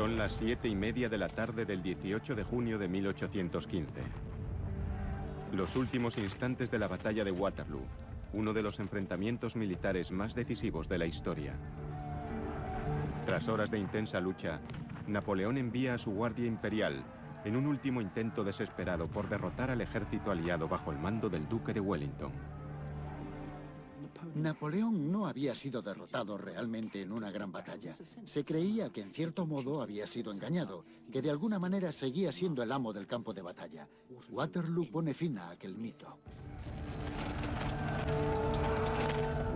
Son las 7:30 de la tarde del 18 de junio de 1815. Los últimos instantes de la batalla de Waterloo, uno de los enfrentamientos militares más decisivos de la historia. Tras horas de intensa lucha, Napoleón envía a su guardia imperial en un último intento desesperado por derrotar al ejército aliado bajo el mando del duque de Wellington. Napoleón no había sido derrotado realmente en una gran batalla. Se creía que en cierto modo había sido engañado, que de alguna manera seguía siendo el amo del campo de batalla. Waterloo pone fin a aquel mito.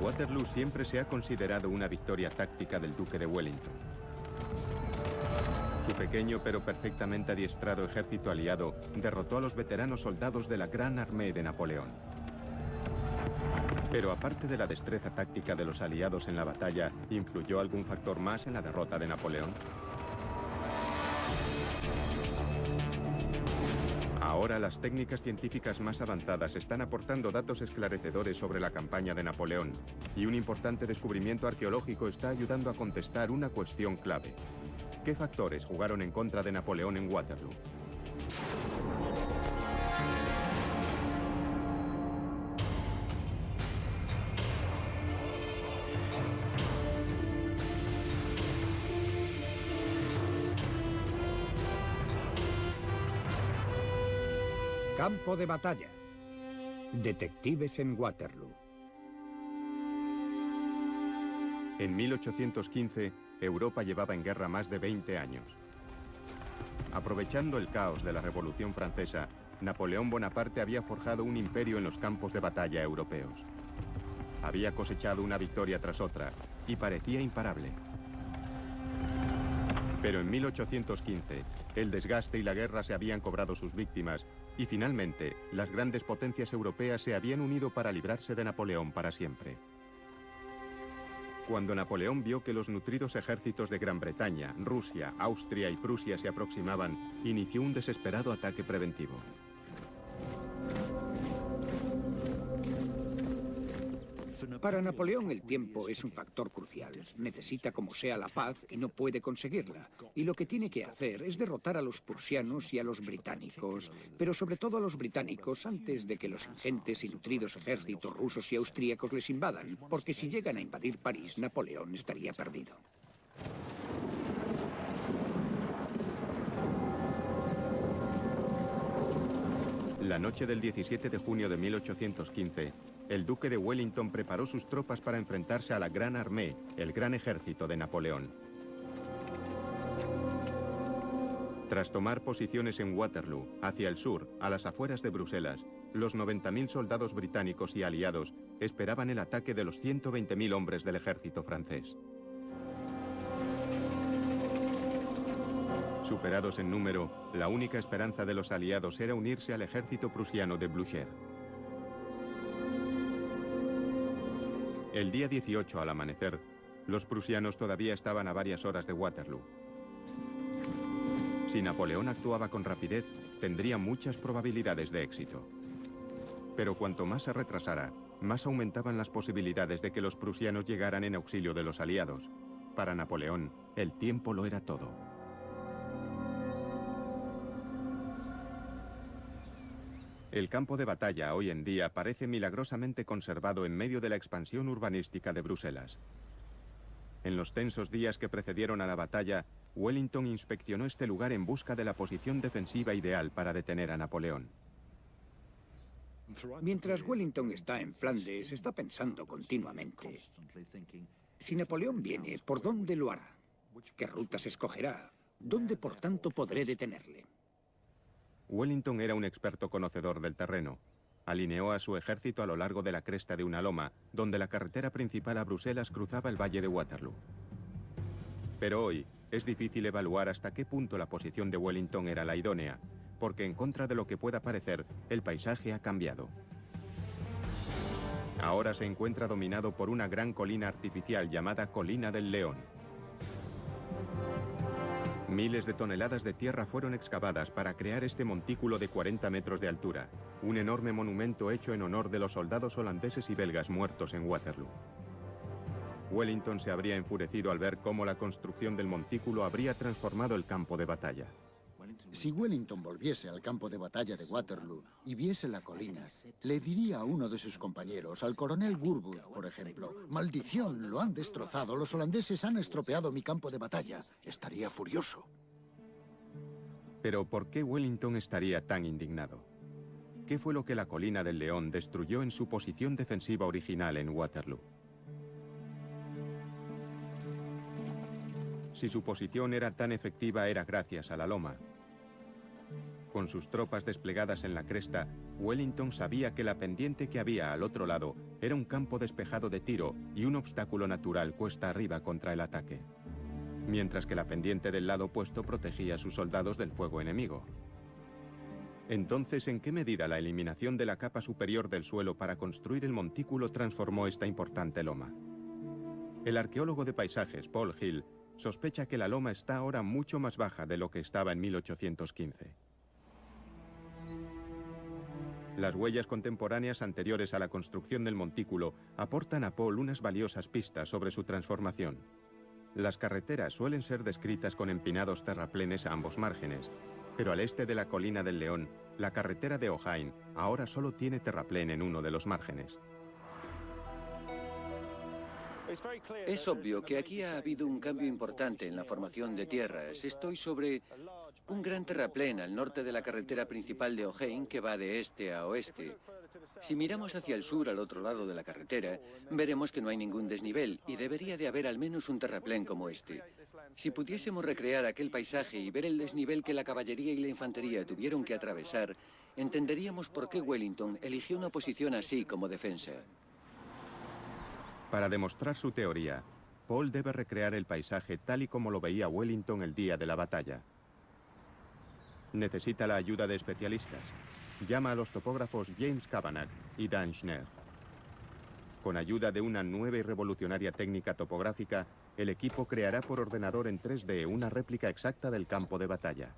Waterloo siempre se ha considerado una victoria táctica del duque de Wellington. Su pequeño pero perfectamente adiestrado ejército aliado derrotó a los veteranos soldados de la Gran Armée de Napoleón. Pero aparte de la destreza táctica de los aliados en la batalla, ¿influyó algún factor más en la derrota de Napoleón? Ahora las técnicas científicas más avanzadas están aportando datos esclarecedores sobre la campaña de Napoleón, y un importante descubrimiento arqueológico está ayudando a contestar una cuestión clave. ¿Qué factores jugaron en contra de Napoleón en Waterloo? Campo de batalla. Detectives en Waterloo. En 1815, Europa llevaba en guerra más de 20 años. Aprovechando el caos de la Revolución Francesa, Napoleón Bonaparte había forjado un imperio en los campos de batalla europeos. Había cosechado una victoria tras otra y parecía imparable. Pero en 1815, el desgaste y la guerra se habían cobrado sus víctimas y finalmente las grandes potencias europeas se habían unido para librarse de Napoleón para siempre. Cuando Napoleón vio que los nutridos ejércitos de Gran Bretaña, Rusia, Austria y Prusia se aproximaban, inició un desesperado ataque preventivo. Para Napoleón el tiempo es un factor crucial. Necesita como sea la paz y no puede conseguirla. Y lo que tiene que hacer es derrotar a los prusianos y a los británicos, pero sobre todo a los británicos antes de que los ingentes y nutridos ejércitos rusos y austríacos les invadan, porque si llegan a invadir París, Napoleón estaría perdido. La noche del 17 de junio de 1815, el duque de Wellington preparó sus tropas para enfrentarse a la Gran Armée, el gran ejército de Napoleón. Tras tomar posiciones en Waterloo, hacia el sur, a las afueras de Bruselas, los 90.000 soldados británicos y aliados esperaban el ataque de los 120.000 hombres del ejército francés. Superados en número, la única esperanza de los aliados era unirse al ejército prusiano de Blücher. El día 18, al amanecer, los prusianos todavía estaban a varias horas de Waterloo. Si Napoleón actuaba con rapidez, tendría muchas probabilidades de éxito. Pero cuanto más se retrasara, más aumentaban las posibilidades de que los prusianos llegaran en auxilio de los aliados. Para Napoleón, el tiempo lo era todo. El campo de batalla hoy en día parece milagrosamente conservado en medio de la expansión urbanística de Bruselas. En los tensos días que precedieron a la batalla, Wellington inspeccionó este lugar en busca de la posición defensiva ideal para detener a Napoleón. Mientras Wellington está en Flandes, está pensando continuamente: si Napoleón viene, ¿por dónde lo hará? ¿Qué rutas escogerá? ¿Dónde, por tanto, podré detenerle? Wellington era un experto conocedor del terreno. Alineó a su ejército a lo largo de la cresta de una loma, donde la carretera principal a Bruselas cruzaba el valle de Waterloo. Pero hoy es difícil evaluar hasta qué punto la posición de Wellington era la idónea, porque en contra de lo que pueda parecer, el paisaje ha cambiado. Ahora se encuentra dominado por una gran colina artificial llamada Colina del León. Miles de toneladas de tierra fueron excavadas para crear este montículo de 40 metros de altura, un enorme monumento hecho en honor de los soldados holandeses y belgas muertos en Waterloo. Wellington se habría enfurecido al ver cómo la construcción del montículo habría transformado el campo de batalla. Si Wellington volviese al campo de batalla de Waterloo y viese la colina, le diría a uno de sus compañeros, al coronel Gourwood, por ejemplo: «Maldición, lo han destrozado, los holandeses han estropeado mi campo de batalla». Estaría furioso. Pero ¿por qué Wellington estaría tan indignado? ¿Qué fue lo que la colina del León destruyó en su posición defensiva original en Waterloo? Si su posición era tan efectiva, era gracias a la loma. Con sus tropas desplegadas en la cresta, Wellington sabía que la pendiente que había al otro lado era un campo despejado de tiro y un obstáculo natural cuesta arriba contra el ataque, mientras que la pendiente del lado opuesto protegía a sus soldados del fuego enemigo. Entonces, ¿en qué medida la eliminación de la capa superior del suelo para construir el montículo transformó esta importante loma? El arqueólogo de paisajes, Paul Hill, sospecha que la loma está ahora mucho más baja de lo que estaba en 1815. Las huellas contemporáneas anteriores a la construcción del montículo aportan a Paul unas valiosas pistas sobre su transformación. Las carreteras suelen ser descritas con empinados terraplenes a ambos márgenes, pero al este de la colina del León, la carretera de Ohain ahora solo tiene terraplén en uno de los márgenes. Es obvio que aquí ha habido un cambio importante en la formación de tierras. Estoy sobre un gran terraplén al norte de la carretera principal de Ohain que va de este a oeste. Si miramos hacia el sur, al otro lado de la carretera, veremos que no hay ningún desnivel y debería de haber al menos un terraplén como este. Si pudiésemos recrear aquel paisaje y ver el desnivel que la caballería y la infantería tuvieron que atravesar, entenderíamos por qué Wellington eligió una posición así como defensa. Para demostrar su teoría, Paul debe recrear el paisaje tal y como lo veía Wellington el día de la batalla. Necesita la ayuda de especialistas. Llama a los topógrafos James Cavanagh y Dan Schneer. Con ayuda de una nueva y revolucionaria técnica topográfica, el equipo creará por ordenador en 3D una réplica exacta del campo de batalla.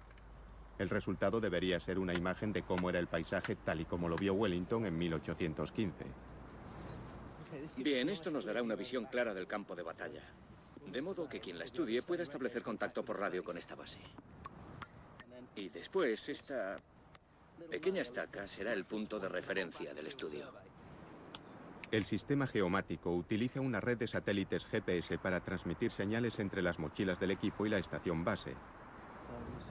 El resultado debería ser una imagen de cómo era el paisaje tal y como lo vio Wellington en 1815. Bien, esto nos dará una visión clara del campo de batalla, de modo que quien la estudie pueda establecer contacto por radio con esta base. Y después, esta pequeña estaca será el punto de referencia del estudio. El sistema geomático utiliza una red de satélites GPS para transmitir señales entre las mochilas del equipo y la estación base.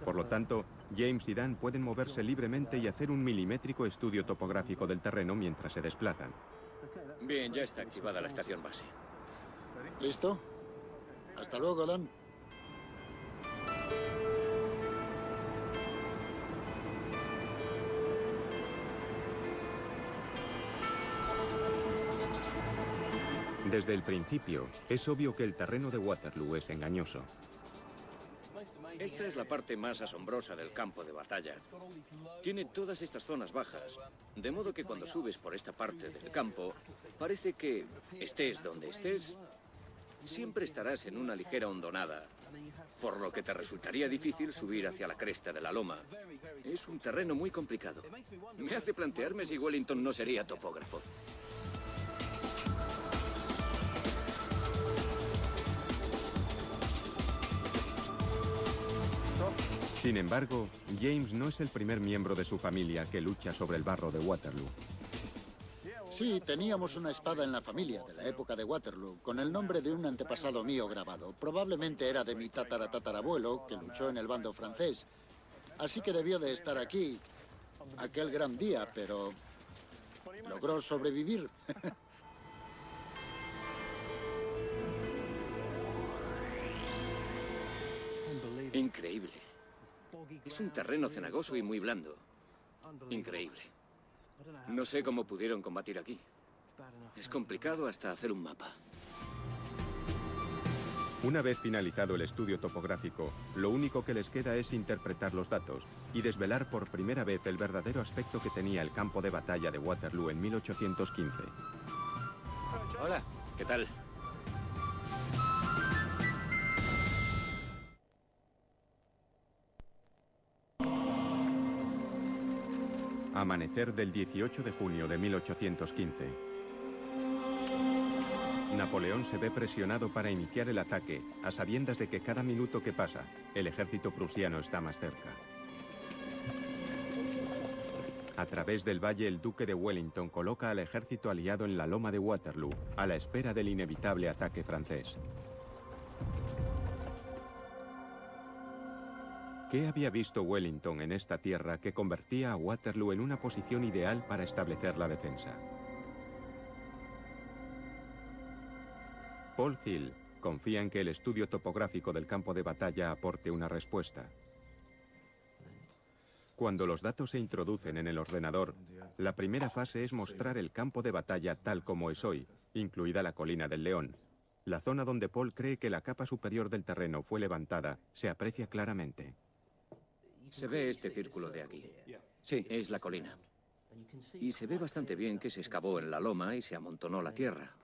Por lo tanto, James y Dan pueden moverse libremente y hacer un milimétrico estudio topográfico del terreno mientras se desplazan. Bien, ya está activada la estación base. ¿Listo? Hasta luego, Dan. Desde el principio, es obvio que el terreno de Waterloo es engañoso. Esta es la parte más asombrosa del campo de batalla. Tiene todas estas zonas bajas, de modo que cuando subes por esta parte del campo, parece que, estés donde estés, siempre estarás en una ligera hondonada, por lo que te resultaría difícil subir hacia la cresta de la loma. Es un terreno muy complicado. Me hace plantearme si Wellington no sería topógrafo. Sin embargo, James no es el primer miembro de su familia que lucha sobre el barro de Waterloo. Sí, teníamos una espada en la familia de la época de Waterloo, con el nombre de un antepasado mío grabado. Probablemente era de mi tataratatarabuelo, que luchó en el bando francés. Así que debió de estar aquí aquel gran día, pero logró sobrevivir. Increíble. Es un terreno cenagoso y muy blando. Increíble. No sé cómo pudieron combatir aquí. Es complicado hasta hacer un mapa. Una vez finalizado el estudio topográfico, lo único que les queda es interpretar los datos y desvelar por primera vez el verdadero aspecto que tenía el campo de batalla de Waterloo en 1815. Hola, ¿qué tal? Amanecer del 18 de junio de 1815. Napoleón se ve presionado para iniciar el ataque, a sabiendas de que cada minuto que pasa, el ejército prusiano está más cerca. A través del valle, el duque de Wellington coloca al ejército aliado en la loma de Waterloo, a la espera del inevitable ataque francés. ¿Qué había visto Wellington en esta tierra que convertía a Waterloo en una posición ideal para establecer la defensa? Paul Hill confía en que el estudio topográfico del campo de batalla aporte una respuesta. Cuando los datos se introducen en el ordenador, la primera fase es mostrar el campo de batalla tal como es hoy, incluida la colina del León. La zona donde Paul cree que la capa superior del terreno fue levantada se aprecia claramente. Se ve este círculo de aquí. Sí. Es la colina. Y se ve bastante bien que se excavó en la loma y se amontonó la tierra.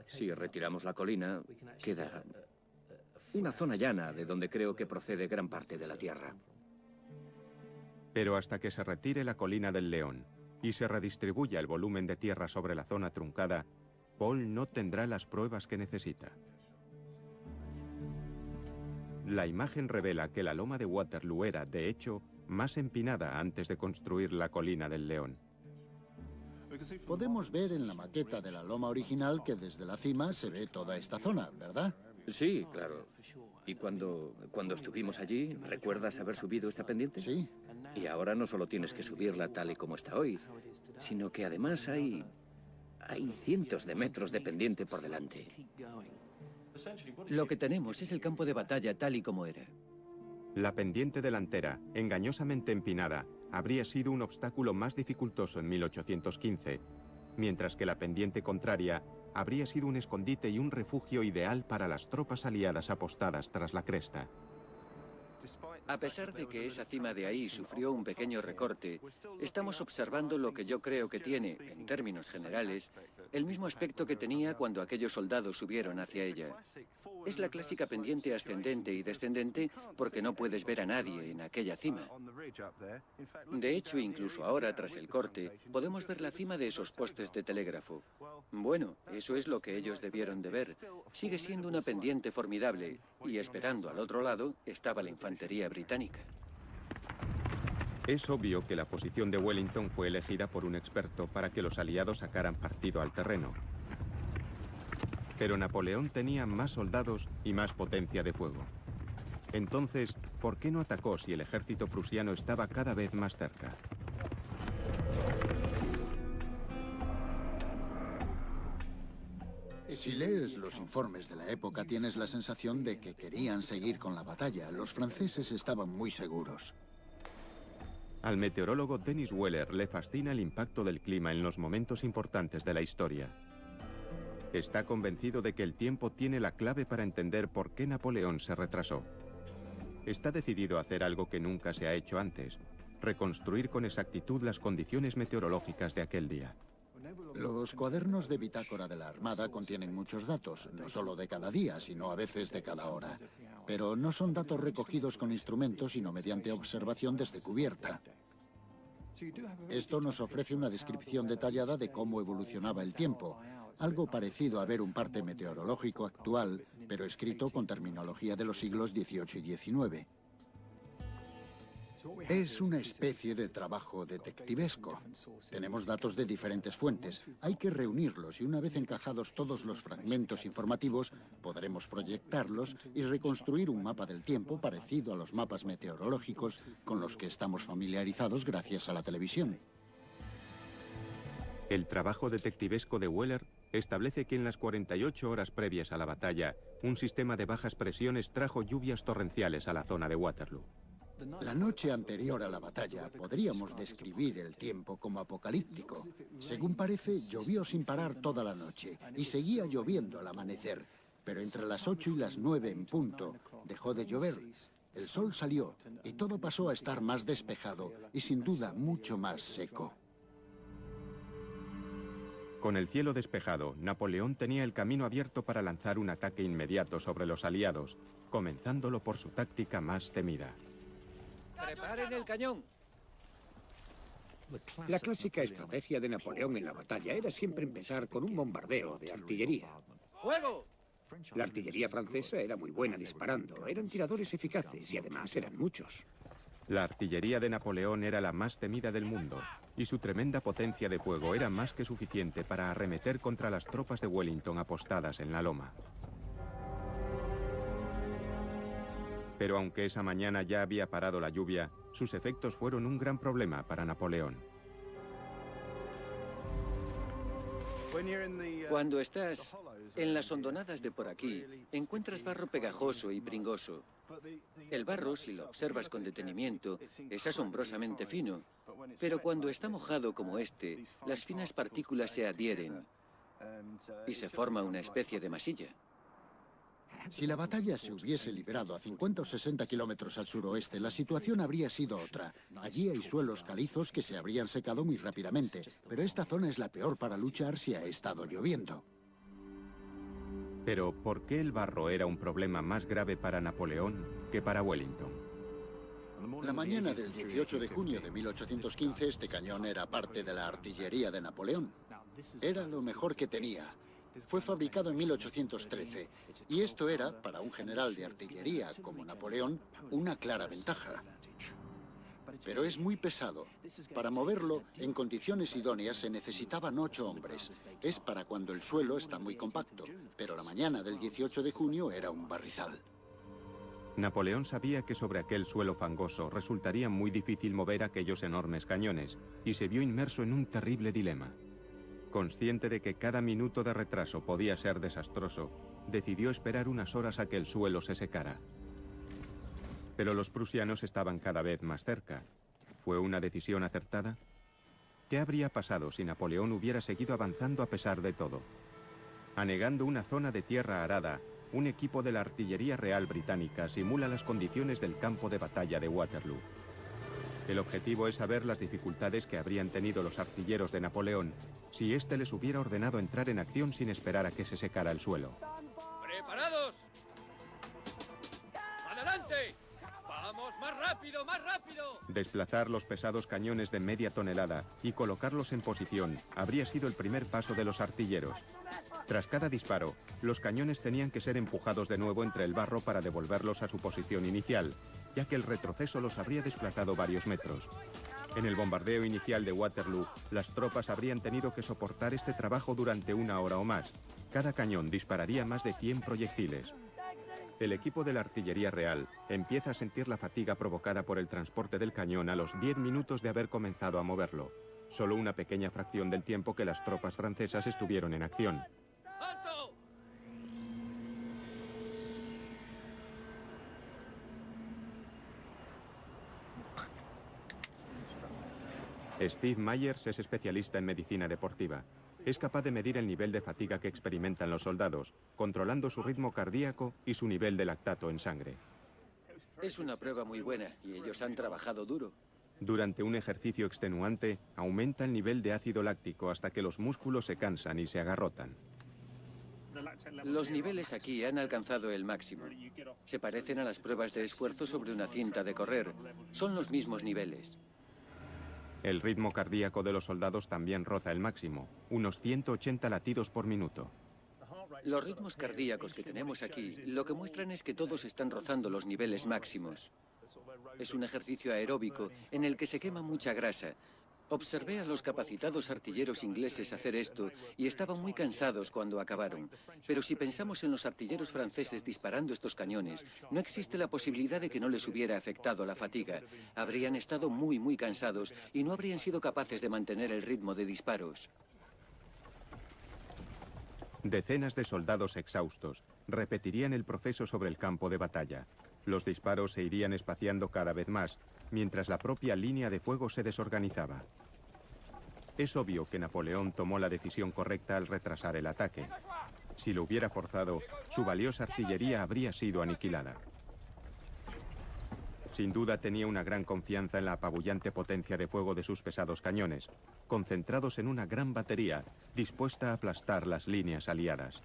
Si retiramos la colina, queda una zona llana de donde creo que procede gran parte de la tierra. Pero hasta que se retire la colina del León y se redistribuya el volumen de tierra sobre la zona truncada, Paul no tendrá las pruebas que necesita. La imagen revela que la loma de Waterloo era, de hecho, más empinada antes de construir la colina del León. Podemos ver en la maqueta de la loma original que desde la cima se ve toda esta zona, ¿verdad? Sí, claro. ¿Y cuando estuvimos allí, recuerdas haber subido esta pendiente? Sí. Y ahora no solo tienes que subirla tal y como está hoy, sino que además hay cientos de metros de pendiente por delante. Lo que tenemos es el campo de batalla tal y como era. La pendiente delantera, engañosamente empinada, habría sido un obstáculo más dificultoso en 1815, mientras que la pendiente contraria habría sido un escondite y un refugio ideal para las tropas aliadas apostadas tras la cresta. A pesar de que esa cima de ahí sufrió un pequeño recorte, estamos observando lo que yo creo que tiene, en términos generales, el mismo aspecto que tenía cuando aquellos soldados subieron hacia ella. Es la clásica pendiente ascendente y descendente porque no puedes ver a nadie en aquella cima. De hecho, incluso ahora, tras el corte, podemos ver la cima de esos postes de telégrafo. Bueno, eso es lo que ellos debieron de ver. Sigue siendo una pendiente formidable y esperando al otro lado estaba la infantería británica. Es obvio que la posición de Wellington fue elegida por un experto para que los aliados sacaran partido al terreno. Pero Napoleón tenía más soldados y más potencia de fuego. Entonces, ¿por qué no atacó si el ejército prusiano estaba cada vez más cerca? Si lees los informes de la época, tienes la sensación de que querían seguir con la batalla. Los franceses estaban muy seguros. Al meteorólogo Dennis Weller le fascina el impacto del clima en los momentos importantes de la historia. Está convencido de que el tiempo tiene la clave para entender por qué Napoleón se retrasó. Está decidido a hacer algo que nunca se ha hecho antes: reconstruir con exactitud las condiciones meteorológicas de aquel día. Los cuadernos de bitácora de la Armada contienen muchos datos, no solo de cada día, sino a veces de cada hora. Pero no son datos recogidos con instrumentos, sino mediante observación desde cubierta. Esto nos ofrece una descripción detallada de cómo evolucionaba el tiempo, algo parecido a ver un parte meteorológico actual, pero escrito con terminología de los siglos XVIII y XIX. Es una especie de trabajo detectivesco. Tenemos datos de diferentes fuentes. Hay que reunirlos y una vez encajados todos los fragmentos informativos, podremos proyectarlos y reconstruir un mapa del tiempo parecido a los mapas meteorológicos con los que estamos familiarizados gracias a la televisión. El trabajo detectivesco de Weller establece que en las 48 horas previas a la batalla, un sistema de bajas presiones trajo lluvias torrenciales a la zona de Waterloo. La noche anterior a la batalla podríamos describir el tiempo como apocalíptico. Según parece, llovió sin parar toda la noche y seguía lloviendo al amanecer. Pero entre las 8 y las 9 en punto dejó de llover. El sol salió y todo pasó a estar más despejado y sin duda mucho más seco. Con el cielo despejado, Napoleón tenía el camino abierto para lanzar un ataque inmediato sobre los aliados, comenzándolo por su táctica más temida. ¡Preparen el cañón! La clásica estrategia de Napoleón en la batalla era siempre empezar con un bombardeo de artillería. ¡Fuego! La artillería francesa era muy buena disparando, eran tiradores eficaces y además eran muchos. La artillería de Napoleón era la más temida del mundo, y su tremenda potencia de fuego era más que suficiente para arremeter contra las tropas de Wellington apostadas en la loma. Pero aunque esa mañana ya había parado la lluvia, sus efectos fueron un gran problema para Napoleón. Cuando estás en las hondonadas de por aquí, encuentras barro pegajoso y pringoso. El barro, si lo observas con detenimiento, es asombrosamente fino, pero cuando está mojado como este, las finas partículas se adhieren y se forma una especie de masilla. Si la batalla se hubiese librado a 50 o 60 kilómetros al suroeste, la situación habría sido otra. Allí hay suelos calizos que se habrían secado muy rápidamente, pero esta zona es la peor para luchar si ha estado lloviendo. Pero ¿por qué el barro era un problema más grave para Napoleón que para Wellington? La mañana del 18 de junio de 1815, este cañón era parte de la artillería de Napoleón. Era lo mejor que tenía. Fue fabricado en 1813, y esto era, para un general de artillería como Napoleón, una clara ventaja. Pero es muy pesado. Para moverlo, en condiciones idóneas, se necesitaban 8 hombres. Es para cuando el suelo está muy compacto, pero la mañana del 18 de junio era un barrizal. Napoleón sabía que sobre aquel suelo fangoso resultaría muy difícil mover aquellos enormes cañones, y se vio inmerso en un terrible dilema. Consciente de que cada minuto de retraso podía ser desastroso, decidió esperar unas horas a que el suelo se secara. Pero los prusianos estaban cada vez más cerca. ¿Fue una decisión acertada? ¿Qué habría pasado si Napoleón hubiera seguido avanzando a pesar de todo? Anegando una zona de tierra arada, un equipo de la artillería real británica simula las condiciones del campo de batalla de Waterloo. El objetivo es saber las dificultades que habrían tenido los artilleros de Napoleón si éste les hubiera ordenado entrar en acción sin esperar a que se secara el suelo. ¡Preparados! ¡Adelante! ¡Vamos, más rápido, más rápido! Desplazar los pesados cañones de media tonelada y colocarlos en posición habría sido el primer paso de los artilleros. Tras cada disparo, los cañones tenían que ser empujados de nuevo entre el barro para devolverlos a su posición inicial, ya que el retroceso los habría desplazado varios metros. En el bombardeo inicial de Waterloo, las tropas habrían tenido que soportar este trabajo durante 1 hora o más. Cada cañón dispararía más de 100 proyectiles. El equipo de la artillería real empieza a sentir la fatiga provocada por el transporte del cañón a los 10 minutos de haber comenzado a moverlo. Solo una pequeña fracción del tiempo que las tropas francesas estuvieron en acción. ¡Alto! Steve Myers es especialista en medicina deportiva. Es capaz de medir el nivel de fatiga que experimentan los soldados, controlando su ritmo cardíaco y su nivel de lactato en sangre. Es una prueba muy buena y ellos han trabajado duro. Durante un ejercicio extenuante, aumenta el nivel de ácido láctico hasta que los músculos se cansan y se agarrotan. Los niveles aquí han alcanzado el máximo. Se parecen a las pruebas de esfuerzo sobre una cinta de correr. Son los mismos niveles. El ritmo cardíaco de los soldados también roza el máximo, unos 180 latidos por minuto. Los ritmos cardíacos que tenemos aquí lo que muestran es que todos están rozando los niveles máximos. Es un ejercicio aeróbico en el que se quema mucha grasa. Observé a los capacitados artilleros ingleses hacer esto y estaban muy cansados cuando acabaron. Pero si pensamos en los artilleros franceses disparando estos cañones, no existe la posibilidad de que no les hubiera afectado la fatiga. Habrían estado muy cansados y no habrían sido capaces de mantener el ritmo de disparos. Decenas de soldados exhaustos repetirían el proceso sobre el campo de batalla. Los disparos se irían espaciando cada vez más, mientras la propia línea de fuego se desorganizaba. Es obvio que Napoleón tomó la decisión correcta al retrasar el ataque. Si lo hubiera forzado, su valiosa artillería habría sido aniquilada. Sin duda tenía una gran confianza en la apabullante potencia de fuego de sus pesados cañones, concentrados en una gran batería, dispuesta a aplastar las líneas aliadas.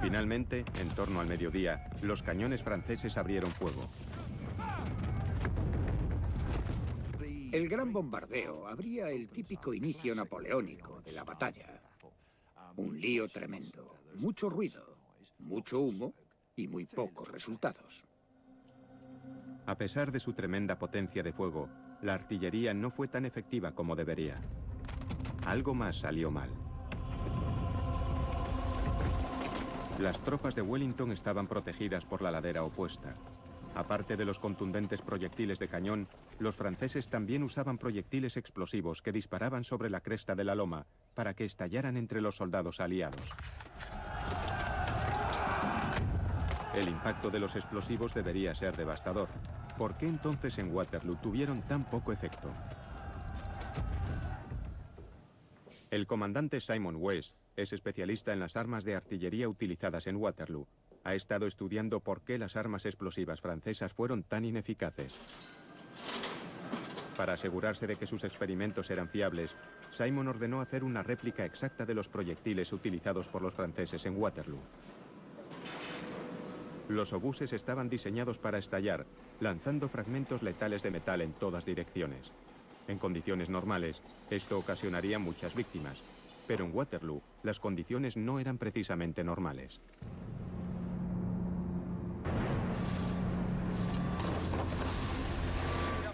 Finalmente, en torno al mediodía, los cañones franceses abrieron fuego. El gran bombardeo habría el típico inicio napoleónico de la batalla. Un lío tremendo, mucho ruido, mucho humo y muy pocos resultados. A pesar de su tremenda potencia de fuego, la artillería no fue tan efectiva como debería. Algo más salió mal. Las tropas de Wellington estaban protegidas por la ladera opuesta. Aparte de los contundentes proyectiles de cañón, los franceses también usaban proyectiles explosivos que disparaban sobre la cresta de la loma para que estallaran entre los soldados aliados. El impacto de los explosivos debería ser devastador. ¿Por qué entonces en Waterloo tuvieron tan poco efecto? El comandante Simon West es especialista en las armas de artillería utilizadas en Waterloo. Ha estado estudiando por qué las armas explosivas francesas fueron tan ineficaces. Para asegurarse de que sus experimentos eran fiables, Simon ordenó hacer una réplica exacta de los proyectiles utilizados por los franceses en Waterloo. Los obuses estaban diseñados para estallar, lanzando fragmentos letales de metal en todas direcciones. En condiciones normales, esto ocasionaría muchas víctimas, pero en Waterloo, las condiciones no eran precisamente normales.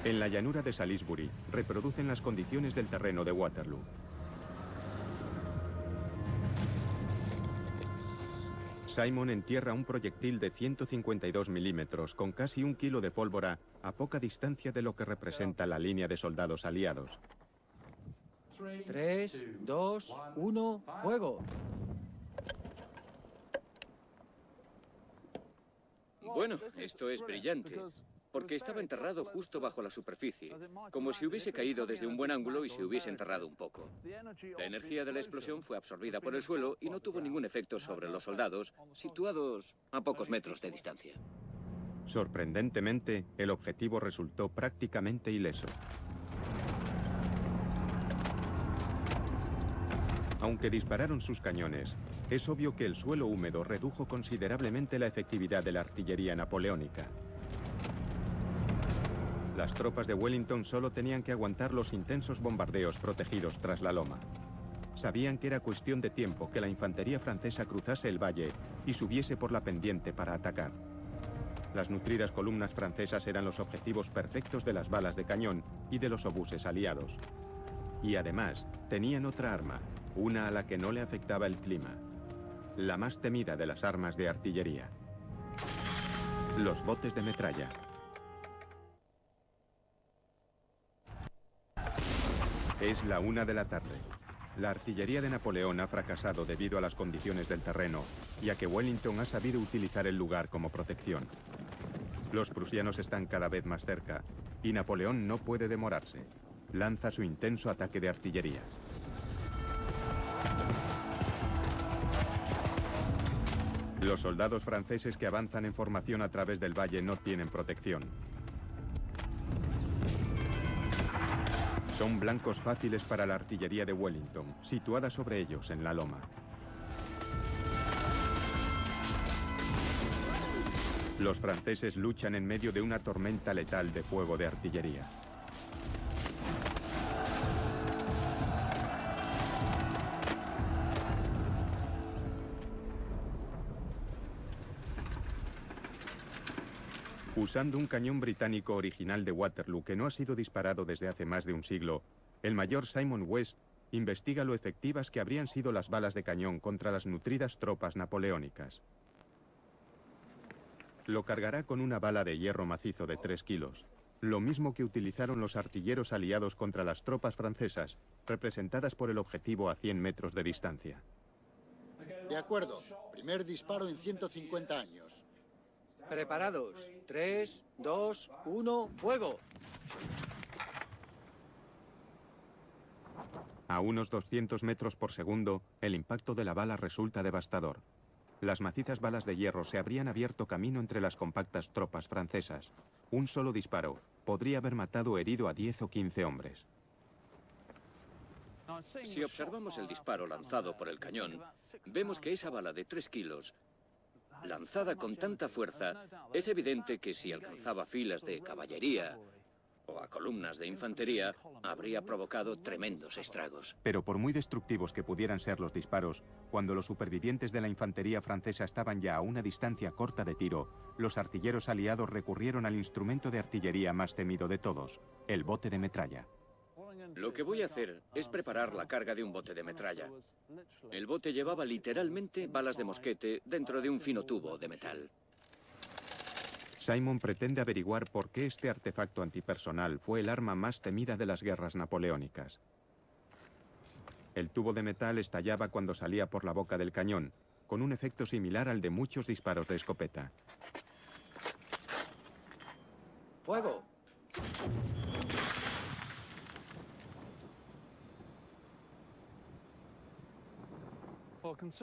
En la llanura de Salisbury, reproducen las condiciones del terreno de Waterloo. Simon entierra un proyectil de 152 milímetros con casi 1 kilo de pólvora a poca distancia de lo que representa la línea de soldados aliados. 3, 2, 1, fuego. Bueno, esto es brillante, porque estaba enterrado justo bajo la superficie, como si hubiese caído desde un buen ángulo y se hubiese enterrado un poco. La energía de la explosión fue absorbida por el suelo y no tuvo ningún efecto sobre los soldados, situados a pocos metros de distancia. Sorprendentemente, el objetivo resultó prácticamente ileso. Aunque dispararon sus cañones, es obvio que el suelo húmedo redujo considerablemente la efectividad de la artillería napoleónica. Las tropas de Wellington solo tenían que aguantar los intensos bombardeos protegidos tras la loma. Sabían que era cuestión de tiempo que la infantería francesa cruzase el valle y subiese por la pendiente para atacar. Las nutridas columnas francesas eran los objetivos perfectos de las balas de cañón y de los obuses aliados. Y además, tenían otra arma, una a la que no le afectaba el clima. La más temida de las armas de artillería. Los botes de metralla. Es la 1 de la tarde. La artillería de Napoleón ha fracasado debido a las condiciones del terreno y a que Wellington ha sabido utilizar el lugar como protección. Los prusianos están cada vez más cerca y Napoleón no puede demorarse. Lanza su intenso ataque de artillería. Los soldados franceses que avanzan en formación a través del valle no tienen protección. Son blancos fáciles para la artillería de Wellington, situada sobre ellos en la loma. Los franceses luchan en medio de una tormenta letal de fuego de artillería. Usando un cañón británico original de Waterloo que no ha sido disparado desde hace más de un siglo, el mayor Simon West investiga lo efectivas que habrían sido las balas de cañón contra las nutridas tropas napoleónicas. Lo cargará con una bala de hierro macizo de 3 kilos, lo mismo que utilizaron los artilleros aliados contra las tropas francesas, representadas por el objetivo a 100 metros de distancia. De acuerdo. Primer disparo en 150 años. Preparados. 3, 2, 1, fuego. A unos 200 metros por segundo, el impacto de la bala resulta devastador. Las macizas balas de hierro se habrían abierto camino entre las compactas tropas francesas. Un solo disparo podría haber matado o herido a 10 o 15 hombres. Si observamos el disparo lanzado por el cañón, vemos que esa bala de 3 kilos, lanzada con tanta fuerza, es evidente que si alcanzaba filas de caballería o a columnas de infantería, habría provocado tremendos estragos. Pero por muy destructivos que pudieran ser los disparos, cuando los supervivientes de la infantería francesa estaban ya a una distancia corta de tiro, los artilleros aliados recurrieron al instrumento de artillería más temido de todos, el bote de metralla. Lo que voy a hacer es preparar la carga de un bote de metralla. El bote llevaba literalmente balas de mosquete dentro de un fino tubo de metal. Simon pretende averiguar por qué este artefacto antipersonal fue el arma más temida de las guerras napoleónicas. El tubo de metal estallaba cuando salía por la boca del cañón, con un efecto similar al de muchos disparos de escopeta. ¡Fuego!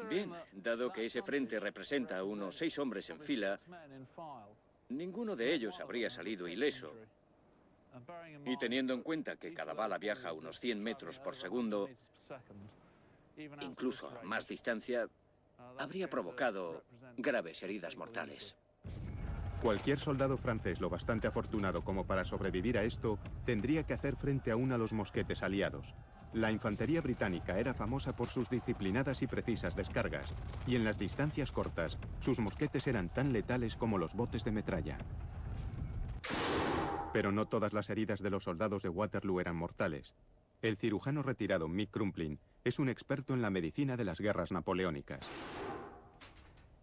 Bien, dado que ese frente representa a unos 6 hombres en fila, ninguno de ellos habría salido ileso. Y teniendo en cuenta que cada bala viaja a unos 100 metros por segundo, incluso a más distancia, habría provocado graves heridas mortales. Cualquier soldado francés lo bastante afortunado como para sobrevivir a esto tendría que hacer frente aún a los mosquetes aliados. La infantería británica era famosa por sus disciplinadas y precisas descargas, y en las distancias cortas, sus mosquetes eran tan letales como los botes de metralla. Pero no todas las heridas de los soldados de Waterloo eran mortales. El cirujano retirado Mick Crumplin es un experto en la medicina de las guerras napoleónicas.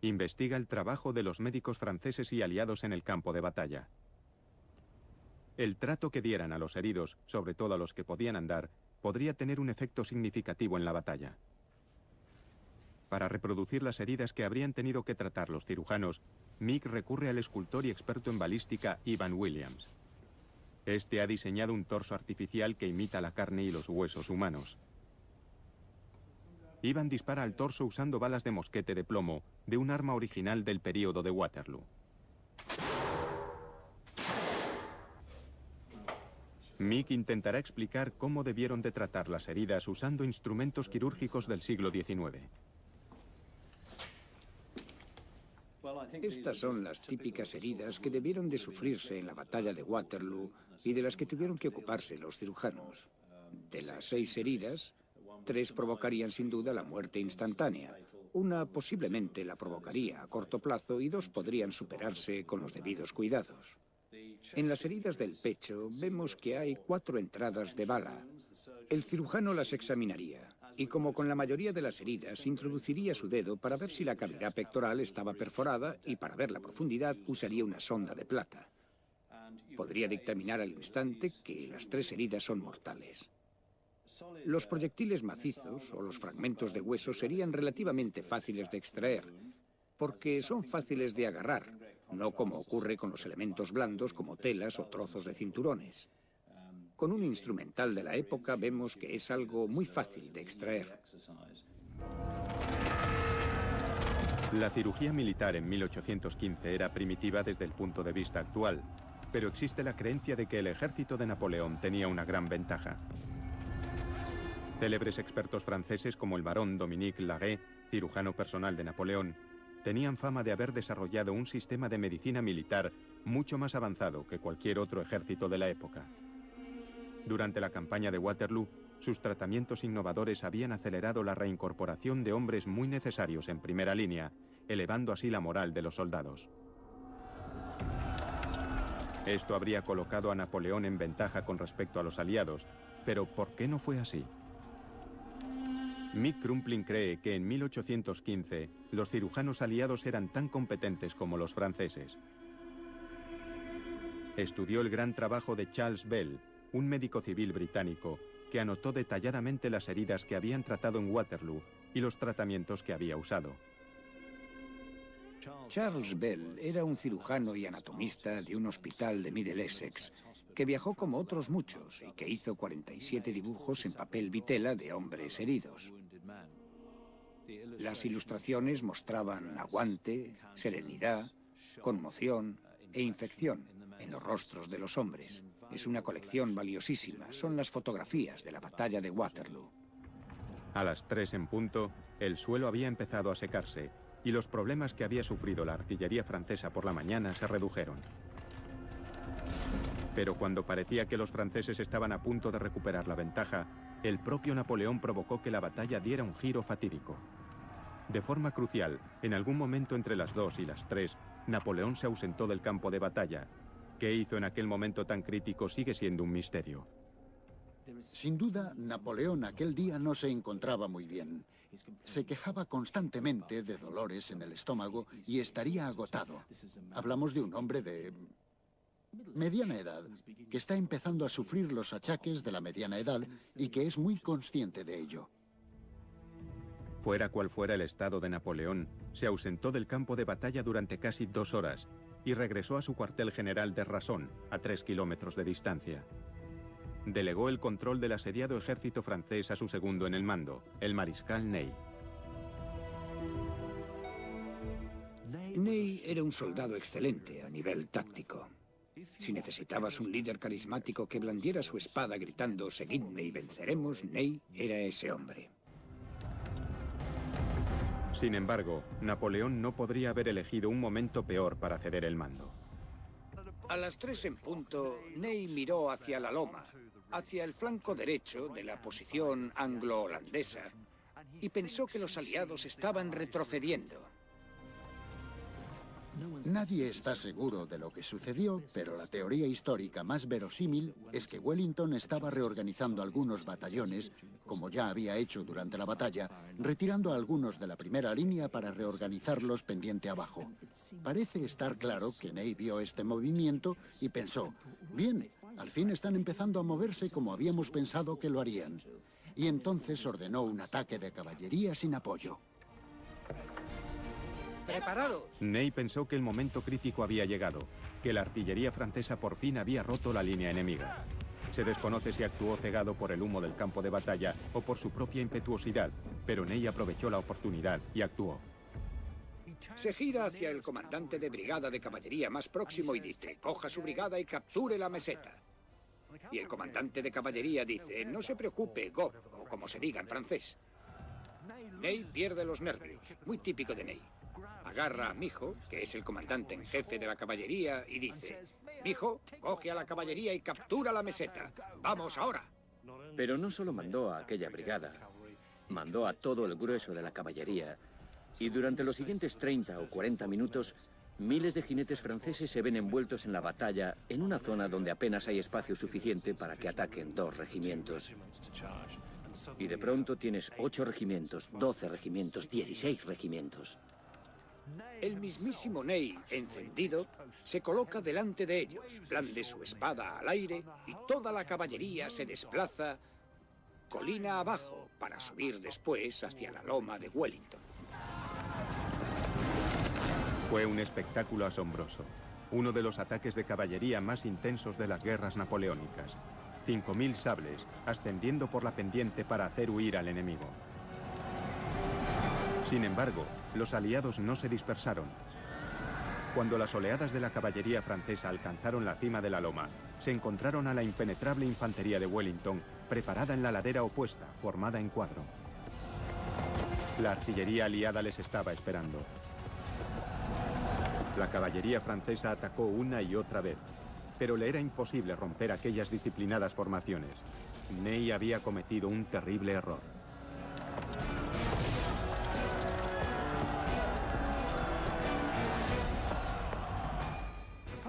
Investiga el trabajo de los médicos franceses y aliados en el campo de batalla. El trato que dieran a los heridos, sobre todo a los que podían andar, podría tener un efecto significativo en la batalla. Para reproducir las heridas que habrían tenido que tratar los cirujanos, Mick recurre al escultor y experto en balística Ivan Williams. Este ha diseñado un torso artificial que imita la carne y los huesos humanos. Ivan dispara al torso usando balas de mosquete de plomo de un arma original del período de Waterloo. Mick intentará explicar cómo debieron de tratar las heridas usando instrumentos quirúrgicos del siglo XIX. Estas son las típicas heridas que debieron de sufrirse en la batalla de Waterloo y de las que tuvieron que ocuparse los cirujanos. De las 6 heridas, 3 provocarían sin duda la muerte instantánea. Una posiblemente la provocaría a corto plazo y 2 podrían superarse con los debidos cuidados. En las heridas del pecho vemos que hay 4 entradas de bala. El cirujano las examinaría y, como con la mayoría de las heridas, introduciría su dedo para ver si la cavidad pectoral estaba perforada y, para ver la profundidad, usaría una sonda de plata. Podría dictaminar al instante que las 3 heridas son mortales. Los proyectiles macizos o los fragmentos de hueso serían relativamente fáciles de extraer, porque son fáciles de agarrar, no como ocurre con los elementos blandos como telas o trozos de cinturones. Con un instrumental de la época vemos que es algo muy fácil de extraer. La cirugía militar en 1815 era primitiva desde el punto de vista actual, pero existe la creencia de que el ejército de Napoleón tenía una gran ventaja. Célebres expertos franceses como el barón Dominique Laguet, cirujano personal de Napoleón, tenían fama de haber desarrollado un sistema de medicina militar mucho más avanzado que cualquier otro ejército de la época. Durante la campaña de Waterloo, sus tratamientos innovadores habían acelerado la reincorporación de hombres muy necesarios en primera línea, elevando así la moral de los soldados. Esto habría colocado a Napoleón en ventaja con respecto a los aliados, pero ¿por qué no fue así? Mick Crumplin cree que en 1815 los cirujanos aliados eran tan competentes como los franceses. Estudió el gran trabajo de Charles Bell, un médico civil británico, que anotó detalladamente las heridas que habían tratado en Waterloo y los tratamientos que había usado. Charles Bell era un cirujano y anatomista de un hospital de Middle Essex, que viajó como otros muchos y que hizo 47 dibujos en papel vitela de hombres heridos. Las ilustraciones mostraban aguante, serenidad, conmoción e infección en los rostros de los hombres. Es una colección valiosísima, son las fotografías de la batalla de Waterloo. A las 3 en punto, el suelo había empezado a secarse y los problemas que había sufrido la artillería francesa por la mañana se redujeron. Pero cuando parecía que los franceses estaban a punto de recuperar la ventaja, el propio Napoleón provocó que la batalla diera un giro fatídico. De forma crucial, en algún momento entre las 2 y las 3, Napoleón se ausentó del campo de batalla. ¿Qué hizo en aquel momento tan crítico sigue siendo un misterio? Sin duda, Napoleón aquel día no se encontraba muy bien. Se quejaba constantemente de dolores en el estómago y estaría agotado. Hablamos de un hombre de mediana edad, que está empezando a sufrir los achaques de la mediana edad y que es muy consciente de ello. Fuera cual fuera el estado de Napoleón, se ausentó del campo de batalla durante casi 2 horas y regresó a su cuartel general de Rason, a 3 kilómetros de distancia. Delegó el control del asediado ejército francés a su segundo en el mando, el mariscal Ney. Ney era un soldado excelente a nivel táctico. Si necesitabas un líder carismático que blandiera su espada gritando «Seguidme y venceremos», Ney era ese hombre. Sin embargo, Napoleón no podría haber elegido un momento peor para ceder el mando. A las 3 en punto, Ney miró hacia la loma, hacia el flanco derecho de la posición anglo-holandesa, y pensó que los aliados estaban retrocediendo. Nadie está seguro de lo que sucedió, pero la teoría histórica más verosímil es que Wellington estaba reorganizando algunos batallones, como ya había hecho durante la batalla, retirando a algunos de la primera línea para reorganizarlos pendiente abajo. Parece estar claro que Ney vio este movimiento y pensó, bien, al fin están empezando a moverse como habíamos pensado que lo harían. Y entonces ordenó un ataque de caballería sin apoyo. ¡Preparados! Ney pensó que el momento crítico había llegado, que la artillería francesa por fin había roto la línea enemiga. Se desconoce si actuó cegado por el humo del campo de batalla o por su propia impetuosidad, pero Ney aprovechó la oportunidad y actuó. Se gira hacia el comandante de brigada de caballería más próximo y dice, coja su brigada y capture la meseta. Y el comandante de caballería dice, no se preocupe, Gop, o como se diga en francés. Ney pierde los nervios, muy típico de Ney. Agarra a Mijo, que es el comandante en jefe de la caballería, y dice, Mijo, coge a la caballería y captura la meseta. ¡Vamos ahora! Pero no solo mandó a aquella brigada, mandó a todo el grueso de la caballería, y durante los siguientes 30 o 40 minutos, miles de jinetes franceses se ven envueltos en la batalla en una zona donde apenas hay espacio suficiente para que ataquen 2 regimientos. Y de pronto tienes 8 regimientos, 12 regimientos, 16 regimientos. El mismísimo Ney, encendido, se coloca delante de ellos, blande su espada al aire y toda la caballería se desplaza colina abajo para subir después hacia la loma de Wellington. Fue un espectáculo asombroso, uno de los ataques de caballería más intensos de las guerras napoleónicas. 5.000 sables ascendiendo por la pendiente para hacer huir al enemigo. Sin embargo, los aliados no se dispersaron. Cuando las oleadas de la caballería francesa alcanzaron la cima de la loma, se encontraron a la impenetrable infantería de Wellington preparada en la ladera opuesta, formada en cuadro. La artillería aliada les estaba esperando. La caballería francesa atacó una y otra vez, pero le era imposible romper aquellas disciplinadas formaciones. Ney había cometido un terrible error.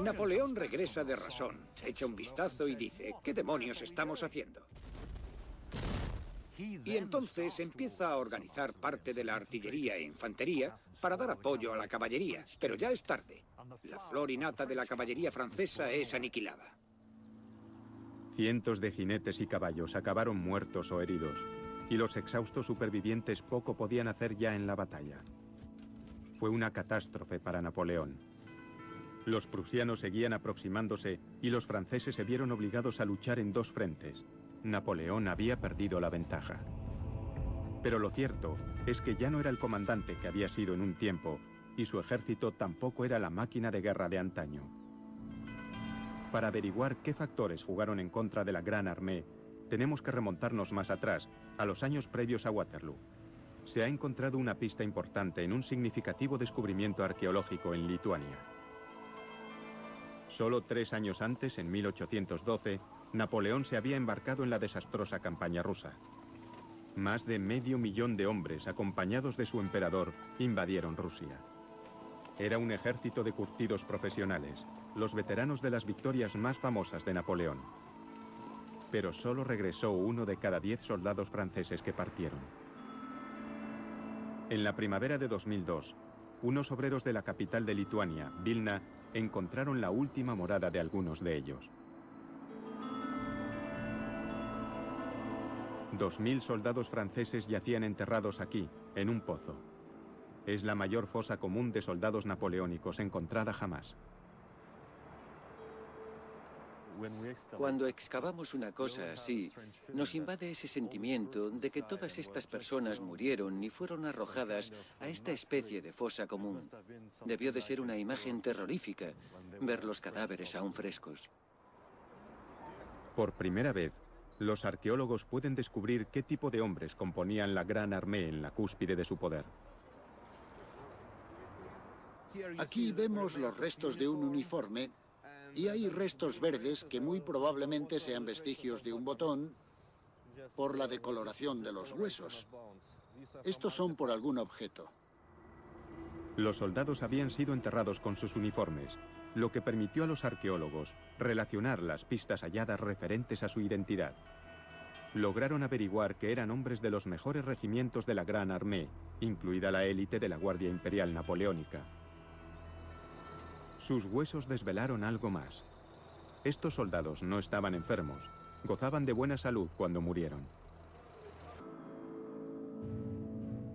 Napoleón regresa de Rason, echa un vistazo y dice, ¿qué demonios estamos haciendo? Y entonces empieza a organizar parte de la artillería e infantería para dar apoyo a la caballería, pero ya es tarde. La flor innata de la caballería francesa es aniquilada. Cientos de jinetes y caballos acabaron muertos o heridos, y los exhaustos supervivientes poco podían hacer ya en la batalla. Fue una catástrofe para Napoleón. Los prusianos seguían aproximándose y los franceses se vieron obligados a luchar en 2 frentes. Napoleón había perdido la ventaja. Pero lo cierto es que ya no era el comandante que había sido en un tiempo, y su ejército tampoco era la máquina de guerra de antaño. Para averiguar qué factores jugaron en contra de la Gran Armée, tenemos que remontarnos más atrás, a los años previos a Waterloo. Se ha encontrado una pista importante en un significativo descubrimiento arqueológico en Lituania. Solo 3 años antes, en 1812, Napoleón se había embarcado en la desastrosa campaña rusa. Más de 500.000 de hombres, acompañados de su emperador, invadieron Rusia. Era un ejército de curtidos profesionales, los veteranos de las victorias más famosas de Napoleón. Pero solo regresó 1 de cada 10 soldados franceses que partieron. En la primavera de 2002, unos obreros de la capital de Lituania, Vilna, encontraron la última morada de algunos de ellos. 2000 soldados franceses yacían enterrados aquí, en un pozo. Es la mayor fosa común de soldados napoleónicos encontrada jamás. Cuando excavamos una cosa así, nos invade ese sentimiento de que todas estas personas murieron y fueron arrojadas a esta especie de fosa común. Debió de ser una imagen terrorífica ver los cadáveres aún frescos. Por primera vez, los arqueólogos pueden descubrir qué tipo de hombres componían la Gran Armée en la cúspide de su poder. Aquí vemos los restos de un uniforme y hay restos verdes que muy probablemente sean vestigios de un botón por la decoloración de los huesos. Estos son por algún objeto. Los soldados habían sido enterrados con sus uniformes, lo que permitió a los arqueólogos relacionar las pistas halladas referentes a su identidad. Lograron averiguar que eran hombres de los mejores regimientos de la Gran Armée, incluida la élite de la Guardia Imperial Napoleónica. Sus huesos desvelaron algo más. Estos soldados no estaban enfermos, gozaban de buena salud cuando murieron.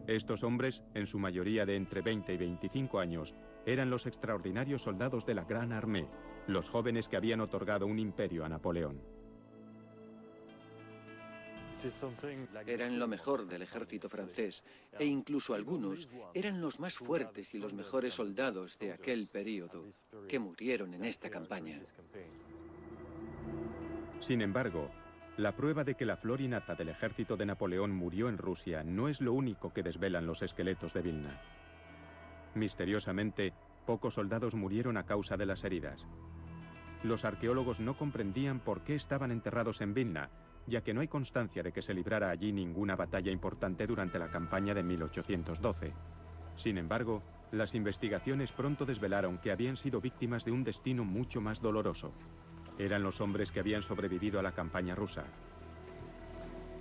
Estos hombres, en su mayoría de entre 20 y 25 años, eran los extraordinarios soldados de la Gran Armée, los jóvenes que habían otorgado un imperio a Napoleón. Eran lo mejor del ejército francés, e incluso algunos eran los más fuertes y los mejores soldados de aquel período, que murieron en esta campaña. Sin embargo, la prueba de que la flor y nata del ejército de Napoleón murió en Rusia no es lo único que desvelan los esqueletos de Vilna. Misteriosamente, pocos soldados murieron a causa de las heridas. Los arqueólogos no comprendían por qué estaban enterrados en Vilna, ya que no hay constancia de que se librara allí ninguna batalla importante durante la campaña de 1812. Sin embargo, las investigaciones pronto desvelaron que habían sido víctimas de un destino mucho más doloroso. Eran los hombres que habían sobrevivido a la campaña rusa.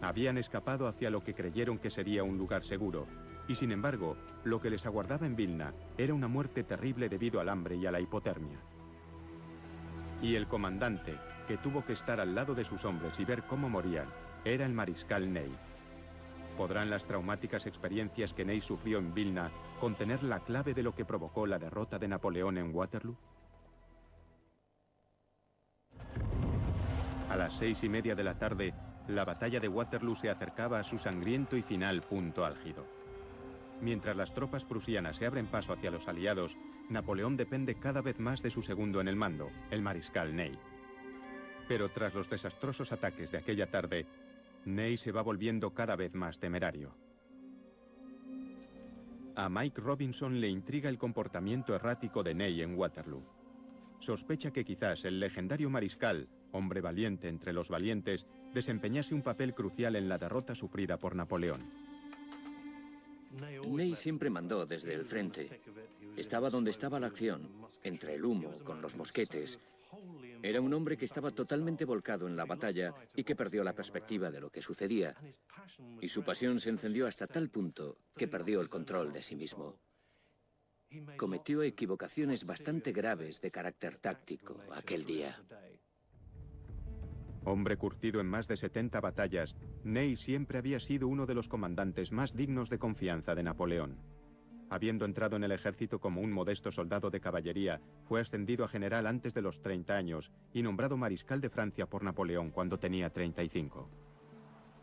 Habían escapado hacia lo que creyeron que sería un lugar seguro, y sin embargo, lo que les aguardaba en Vilna era una muerte terrible debido al hambre y a la hipotermia. Y el comandante, que tuvo que estar al lado de sus hombres y ver cómo morían, era el mariscal Ney. ¿Podrán las traumáticas experiencias que Ney sufrió en Vilna contener la clave de lo que provocó la derrota de Napoleón en Waterloo? A las 6:30 de la tarde, la batalla de Waterloo se acercaba a su sangriento y final punto álgido. Mientras las tropas prusianas se abren paso hacia los aliados, Napoleón depende cada vez más de su segundo en el mando, el mariscal Ney. Pero tras los desastrosos ataques de aquella tarde, Ney se va volviendo cada vez más temerario. A Mike Robinson le intriga el comportamiento errático de Ney en Waterloo. Sospecha que quizás el legendario mariscal, hombre valiente entre los valientes, desempeñase un papel crucial en la derrota sufrida por Napoleón. Ney siempre mandó desde el frente. Estaba donde estaba la acción, entre el humo, con los mosquetes. Era un hombre que estaba totalmente volcado en la batalla y que perdió la perspectiva de lo que sucedía. Y su pasión se encendió hasta tal punto que perdió el control de sí mismo. Cometió equivocaciones bastante graves de carácter táctico aquel día. Hombre curtido en más de 70 batallas, Ney siempre había sido uno de los comandantes más dignos de confianza de Napoleón. Habiendo entrado en el ejército como un modesto soldado de caballería, fue ascendido a general antes de los 30 años y nombrado mariscal de Francia por Napoleón cuando tenía 35.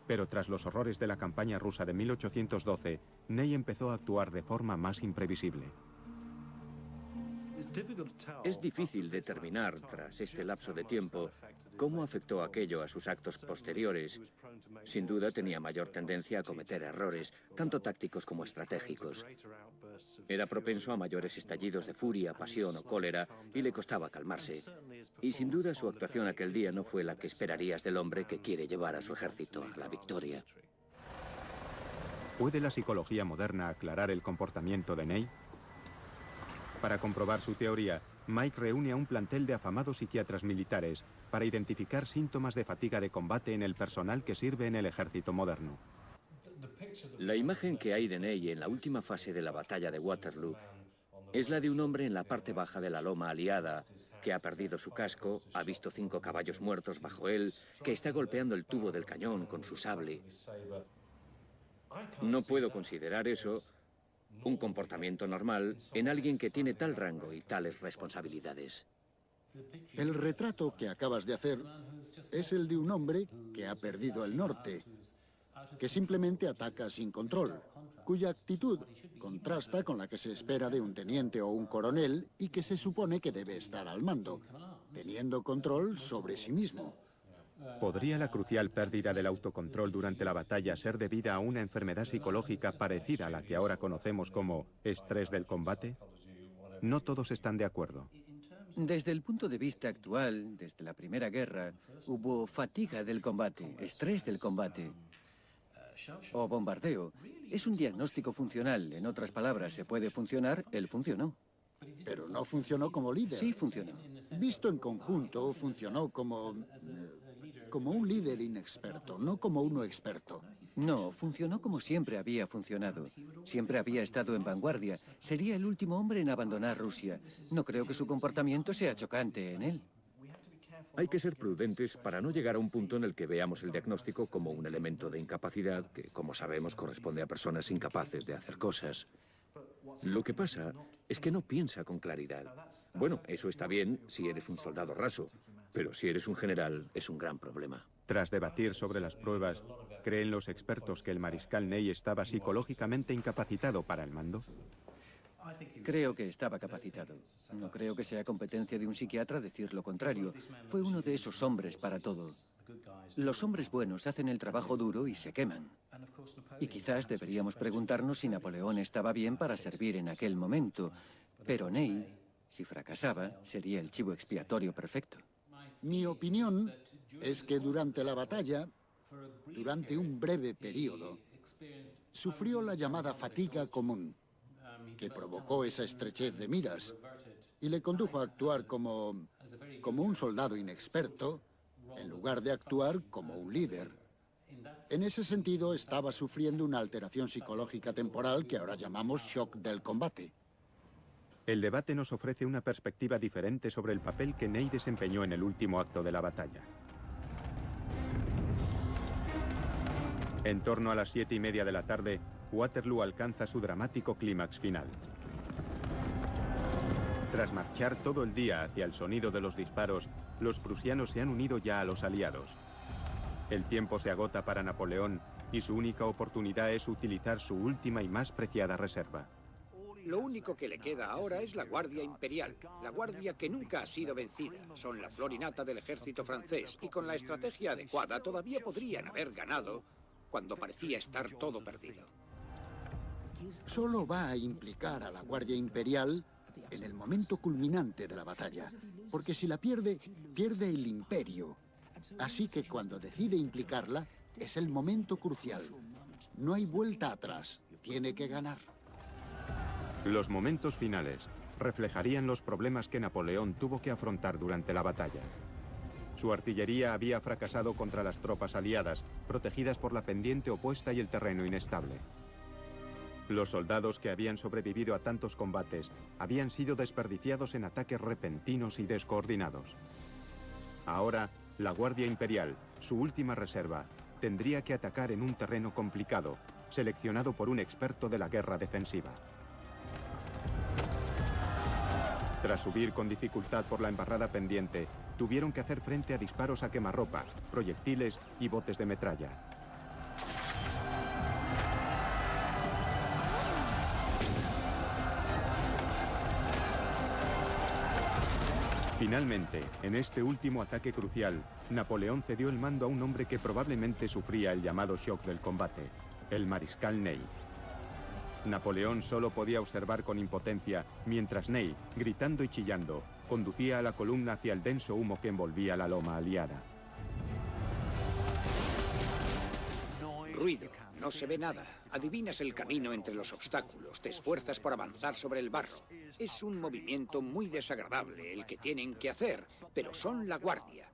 Pero tras los horrores de la campaña rusa de 1812, Ney empezó a actuar de forma más imprevisible. Es difícil determinar, tras este lapso de tiempo, cómo afectó aquello a sus actos posteriores. Sin duda tenía mayor tendencia a cometer errores, tanto tácticos como estratégicos. Era propenso a mayores estallidos de furia, pasión o cólera y le costaba calmarse. Y sin duda su actuación aquel día no fue la que esperarías del hombre que quiere llevar a su ejército a la victoria. ¿Puede la psicología moderna aclarar el comportamiento de Ney? Para comprobar su teoría, Mike reúne a un plantel de afamados psiquiatras militares para identificar síntomas de fatiga de combate en el personal que sirve en el ejército moderno. La imagen que hay de Ney en la última fase de la batalla de Waterloo es la de un hombre en la parte baja de la loma aliada, que ha perdido su casco, ha visto 5 caballos muertos bajo él, que está golpeando el tubo del cañón con su sable. No puedo considerar eso un comportamiento normal en alguien que tiene tal rango y tales responsabilidades. El retrato que acabas de hacer es el de un hombre que ha perdido el norte, que simplemente ataca sin control, cuya actitud contrasta con la que se espera de un teniente o un coronel y que se supone que debe estar al mando, teniendo control sobre sí mismo. ¿Podría la crucial pérdida del autocontrol durante la batalla ser debida a una enfermedad psicológica parecida a la que ahora conocemos como estrés del combate? No todos están de acuerdo. Desde el punto de vista actual, desde la Primera Guerra, hubo fatiga del combate, estrés del combate o bombardeo. Es un diagnóstico funcional. En otras palabras, se puede funcionar, él funcionó. Pero no funcionó como líder. Sí, funcionó. Visto en conjunto, funcionó como un líder inexperto, no como uno experto. No, funcionó como siempre había funcionado. Siempre había estado en vanguardia. Sería el último hombre en abandonar Rusia. No creo que su comportamiento sea chocante en él. Hay que ser prudentes para no llegar a un punto en el que veamos el diagnóstico como un elemento de incapacidad que, como sabemos, corresponde a personas incapaces de hacer cosas. Lo que pasa es que no piensa con claridad. Bueno, eso está bien si eres un soldado raso, pero si eres un general es un gran problema. Tras debatir sobre las pruebas, ¿creen los expertos que el mariscal Ney estaba psicológicamente incapacitado para el mando? Creo que estaba capacitado. No creo que sea competencia de un psiquiatra decir lo contrario. Fue uno de esos hombres para todo. Los hombres buenos hacen el trabajo duro y se queman. Y quizás deberíamos preguntarnos si Napoleón estaba bien para servir en aquel momento. Pero Ney, si fracasaba, sería el chivo expiatorio perfecto. Mi opinión es que durante la batalla, durante un breve periodo, sufrió la llamada fatiga común, que provocó esa estrechez de miras y le condujo a actuar como un soldado inexperto, en lugar de actuar como un líder. En ese sentido, estaba sufriendo una alteración psicológica temporal que ahora llamamos shock del combate. El debate nos ofrece una perspectiva diferente sobre el papel que Ney desempeñó en el último acto de la batalla. En torno a las 7:30 de la tarde, Waterloo alcanza su dramático clímax final. Tras marchar todo el día hacia el sonido de los disparos, los prusianos se han unido ya a los aliados. El tiempo se agota para Napoleón y su única oportunidad es utilizar su última y más preciada reserva. Lo único que le queda ahora es la Guardia Imperial, la guardia que nunca ha sido vencida. Son la flor y nata del ejército francés y con la estrategia adecuada todavía podrían haber ganado cuando parecía estar todo perdido. Solo va a implicar a la Guardia Imperial en el momento culminante de la batalla, porque si la pierde, pierde el imperio. Así que cuando decide implicarla, es el momento crucial. No hay vuelta atrás, tiene que ganar. Los momentos finales reflejarían los problemas que Napoleón tuvo que afrontar durante la batalla. Su artillería había fracasado contra las tropas aliadas, protegidas por la pendiente opuesta y el terreno inestable. Los soldados que habían sobrevivido a tantos combates habían sido desperdiciados en ataques repentinos y descoordinados. Ahora, la Guardia Imperial, su última reserva, tendría que atacar en un terreno complicado, seleccionado por un experto de la guerra defensiva. Tras subir con dificultad por la embarrada pendiente, tuvieron que hacer frente a disparos a quemarropa, proyectiles y botes de metralla. Finalmente, en este último ataque crucial, Napoleón cedió el mando a un hombre que probablemente sufría el llamado shock del combate, el mariscal Ney. Napoleón solo podía observar con impotencia, mientras Ney, gritando y chillando, conducía a la columna hacia el denso humo que envolvía la loma aliada. Ruido, no se ve nada. Adivinas el camino entre los obstáculos, te esfuerzas por avanzar sobre el barro. Es un movimiento muy desagradable el que tienen que hacer, pero son la guardia.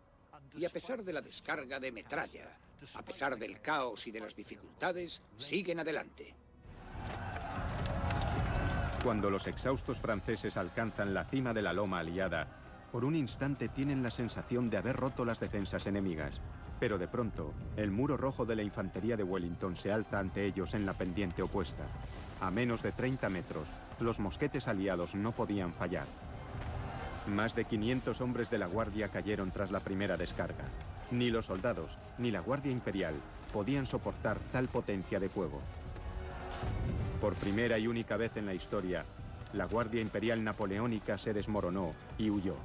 Y a pesar de la descarga de metralla, a pesar del caos y de las dificultades, siguen adelante. Cuando los exhaustos franceses alcanzan la cima de la loma aliada, por un instante tienen la sensación de haber roto las defensas enemigas. Pero de pronto, el muro rojo de la infantería de Wellington se alza ante ellos en la pendiente opuesta. A menos de 30 metros, los mosquetes aliados no podían fallar. Más de 500 hombres de la Guardia cayeron tras la primera descarga. Ni los soldados, ni la Guardia Imperial podían soportar tal potencia de fuego. Por primera y única vez en la historia, la Guardia Imperial napoleónica se desmoronó y huyó.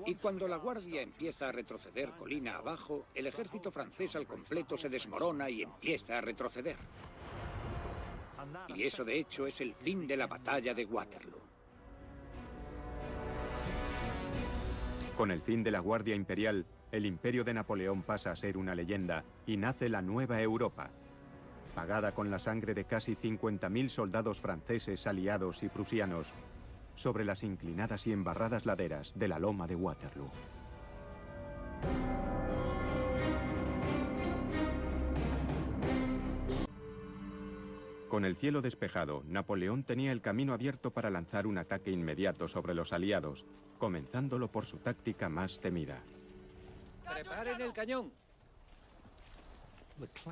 Y cuando la guardia empieza a retroceder colina abajo, el ejército francés al completo se desmorona y empieza a retroceder. Y eso, de hecho, es el fin de la batalla de Waterloo. Con el fin de la Guardia Imperial, el imperio de Napoleón pasa a ser una leyenda y nace la Nueva Europa, pagada con la sangre de casi 50.000 soldados franceses, aliados y prusianos, sobre las inclinadas y embarradas laderas de la loma de Waterloo. Con el cielo despejado, Napoleón tenía el camino abierto para lanzar un ataque inmediato sobre los aliados, comenzándolo por su táctica más temida. ¡Preparen el cañón!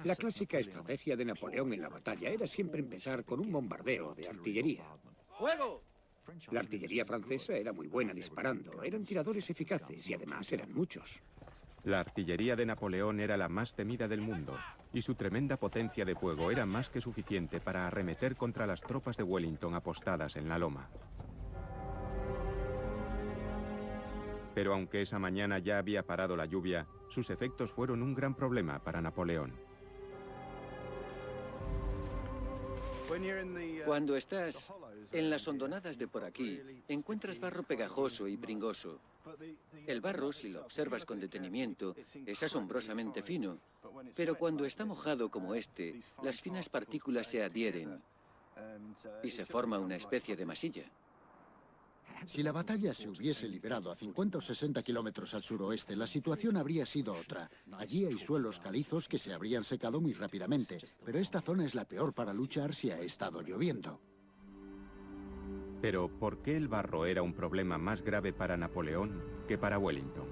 La clásica estrategia de Napoleón en la batalla era siempre empezar con un bombardeo de artillería. ¡Fuego! La artillería francesa era muy buena disparando, eran tiradores eficaces y además eran muchos. La artillería de Napoleón era la más temida del mundo, y su tremenda potencia de fuego era más que suficiente para arremeter contra las tropas de Wellington apostadas en la loma. Pero aunque esa mañana ya había parado la lluvia, sus efectos fueron un gran problema para Napoleón. Cuando estás en las hondonadas de por aquí, encuentras barro pegajoso y pringoso. El barro, si lo observas con detenimiento, es asombrosamente fino, pero cuando está mojado como este, las finas partículas se adhieren y se forma una especie de masilla. Si la batalla se hubiese librado a 50 o 60 kilómetros al suroeste, la situación habría sido otra. Allí hay suelos calizos que se habrían secado muy rápidamente, pero esta zona es la peor para luchar si ha estado lloviendo. Pero, ¿por qué el barro era un problema más grave para Napoleón que para Wellington?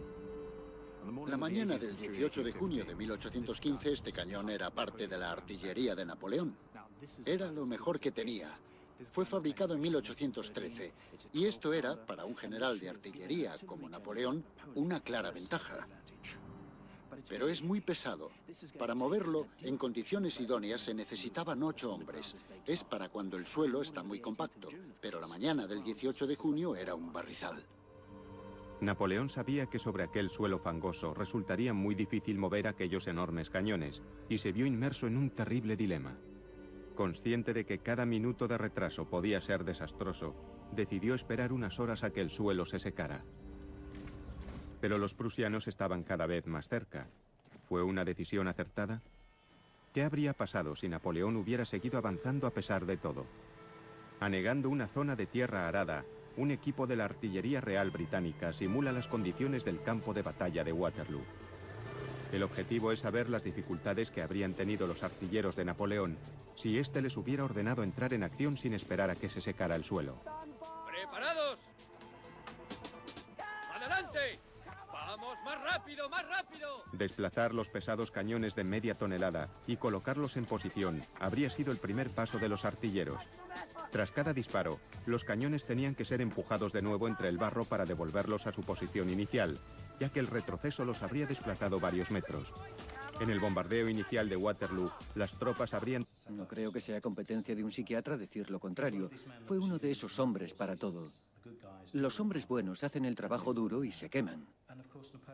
La mañana del 18 de junio de 1815, este cañón era parte de la artillería de Napoleón. Era lo mejor que tenía. Fue fabricado en 1813, y esto era, para un general de artillería como Napoleón, una clara ventaja. Pero es muy pesado. Para moverlo en condiciones idóneas se necesitaban 8 hombres. Es para cuando el suelo está muy compacto, pero la mañana del 18 de junio era un barrizal. Napoleón sabía que sobre aquel suelo fangoso resultaría muy difícil mover aquellos enormes cañones, y se vio inmerso en un terrible dilema. Consciente de que cada minuto de retraso podía ser desastroso, decidió esperar unas horas a que el suelo se secara. Pero los prusianos estaban cada vez más cerca. ¿Fue una decisión acertada? ¿Qué habría pasado si Napoleón hubiera seguido avanzando a pesar de todo? Anegando una zona de tierra arada, un equipo de la artillería real británica simula las condiciones del campo de batalla de Waterloo. El objetivo es saber las dificultades que habrían tenido los artilleros de Napoleón si éste les hubiera ordenado entrar en acción sin esperar a que se secara el suelo. ¡Preparados! ¡Adelante! ¡Vamos, más rápido, más rápido! Desplazar los pesados cañones de media tonelada y colocarlos en posición habría sido el primer paso de los artilleros. Tras cada disparo, los cañones tenían que ser empujados de nuevo entre el barro para devolverlos a su posición inicial, ya que el retroceso los habría desplazado varios metros. En el bombardeo inicial de Waterloo, las tropas habrían... No creo que sea competencia de un psiquiatra decir lo contrario. Fue uno de esos hombres para todo. Los hombres buenos hacen el trabajo duro y se queman.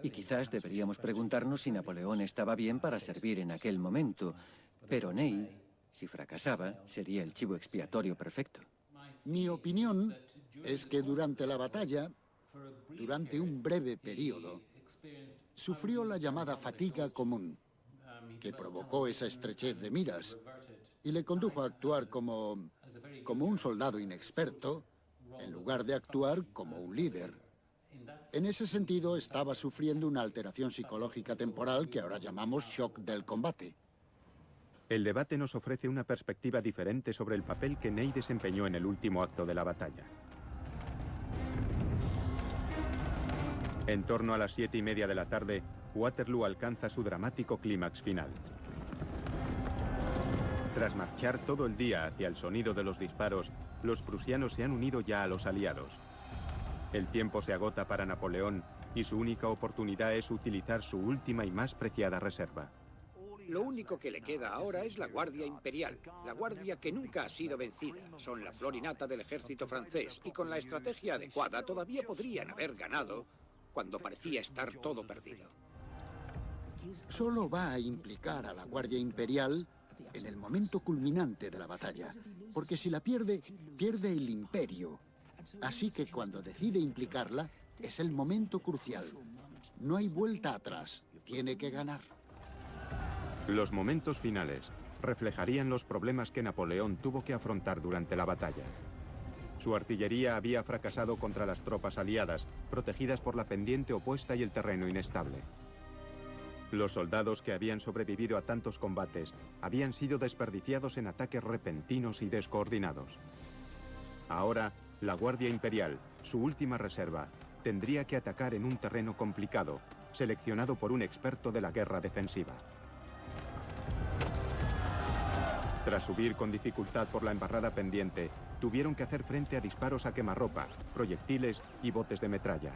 Y quizás deberíamos preguntarnos si Napoleón estaba bien para servir en aquel momento. Pero Ney, si fracasaba, sería el chivo expiatorio perfecto. Mi opinión es que durante la batalla, durante un breve periodo, sufrió la llamada fatiga común, que provocó esa estrechez de miras y le condujo a actuar como un soldado inexperto, en lugar de actuar como un líder. En ese sentido, estaba sufriendo una alteración psicológica temporal que ahora llamamos shock del combate. El debate nos ofrece una perspectiva diferente sobre el papel que Ney desempeñó en el último acto de la batalla. En torno a las 7:30 de la tarde, Waterloo alcanza su dramático clímax final. Tras marchar todo el día hacia el sonido de los disparos, los prusianos se han unido ya a los aliados. El tiempo se agota para Napoleón y su única oportunidad es utilizar su última y más preciada reserva. Lo único que le queda ahora es la Guardia Imperial, la guardia que nunca ha sido vencida. Son la flor y nata del ejército francés y con la estrategia adecuada todavía podrían haber ganado cuando parecía estar todo perdido. Solo va a implicar a la Guardia Imperial en el momento culminante de la batalla, porque si la pierde, pierde el imperio. Así que cuando decide implicarla, es el momento crucial. No hay vuelta atrás, tiene que ganar. Los momentos finales reflejarían los problemas que Napoleón tuvo que afrontar durante la batalla. Su artillería había fracasado contra las tropas aliadas, protegidas por la pendiente opuesta y el terreno inestable. Los soldados que habían sobrevivido a tantos combates habían sido desperdiciados en ataques repentinos y descoordinados. Ahora, la Guardia Imperial, su última reserva, tendría que atacar en un terreno complicado, seleccionado por un experto de la guerra defensiva. Tras subir con dificultad por la embarrada pendiente, tuvieron que hacer frente a disparos a quemarropa, proyectiles y botes de metralla.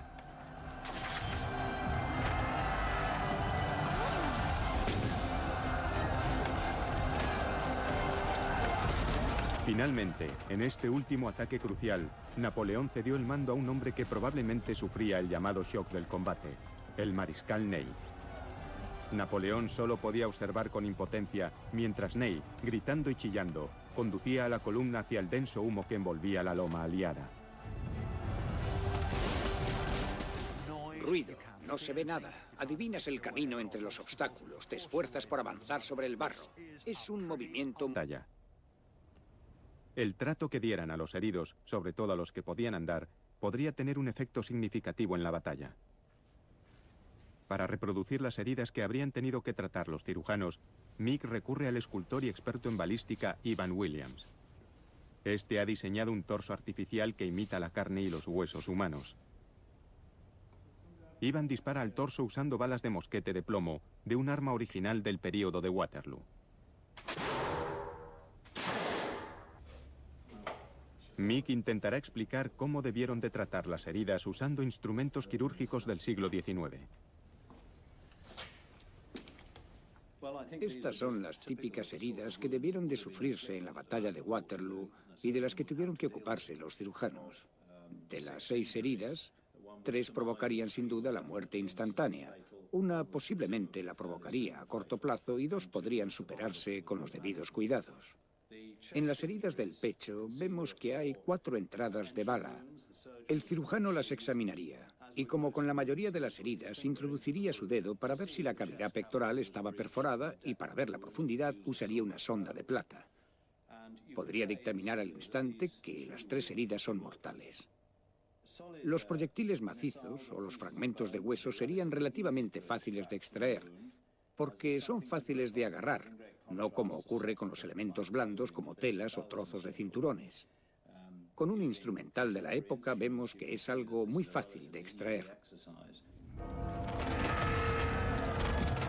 Finalmente, en este último ataque crucial, Napoleón cedió el mando a un hombre que probablemente sufría el llamado shock del combate, el mariscal Ney. Napoleón solo podía observar con impotencia, mientras Ney, gritando y chillando, conducía a la columna hacia el denso humo que envolvía la loma aliada. Ruido, no se ve nada. Adivinas el camino entre los obstáculos, te esfuerzas por avanzar sobre el barro. Es un movimiento... Batalla. El trato que dieran a los heridos, sobre todo a los que podían andar, podría tener un efecto significativo en la batalla. Para reproducir las heridas que habrían tenido que tratar los cirujanos, Meek recurre al escultor y experto en balística Ivan Williams. Este ha diseñado un torso artificial que imita la carne y los huesos humanos. Ivan dispara al torso usando balas de mosquete de plomo, de un arma original del período de Waterloo. Meek intentará explicar cómo debieron de tratar las heridas usando instrumentos quirúrgicos del siglo XIX. Estas son las típicas heridas que debieron de sufrirse en la batalla de Waterloo y de las que tuvieron que ocuparse los cirujanos. De las 6 heridas, 3 provocarían sin duda la muerte instantánea. Una posiblemente la provocaría a corto plazo y 2 podrían superarse con los debidos cuidados. En las heridas del pecho vemos que hay 4 entradas de bala. El cirujano las examinaría y, como con la mayoría de las heridas, introduciría su dedo para ver si la cavidad pectoral estaba perforada y, para ver la profundidad, usaría una sonda de plata. Podría dictaminar al instante que las 3 heridas son mortales. Los proyectiles macizos o los fragmentos de hueso serían relativamente fáciles de extraer, porque son fáciles de agarrar, no como ocurre con los elementos blandos como telas o trozos de cinturones. Con un instrumental de la época vemos que es algo muy fácil de extraer.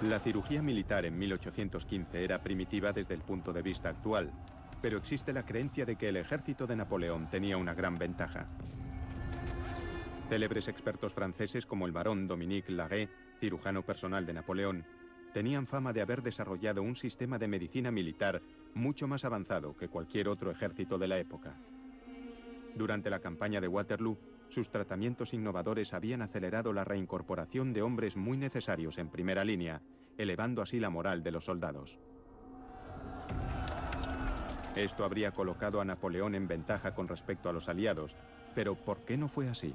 La cirugía militar en 1815 era primitiva desde el punto de vista actual, pero existe la creencia de que el ejército de Napoleón tenía una gran ventaja. Célebres expertos franceses como el barón Dominique Laguet, cirujano personal de Napoleón, tenían fama de haber desarrollado un sistema de medicina militar mucho más avanzado que cualquier otro ejército de la época. Durante la campaña de Waterloo, Sus tratamientos innovadores habían acelerado la reincorporación de hombres muy necesarios en primera línea, elevando así la moral de los soldados. Esto habría colocado a Napoleón en ventaja con respecto a los aliados, pero ¿por qué no fue así?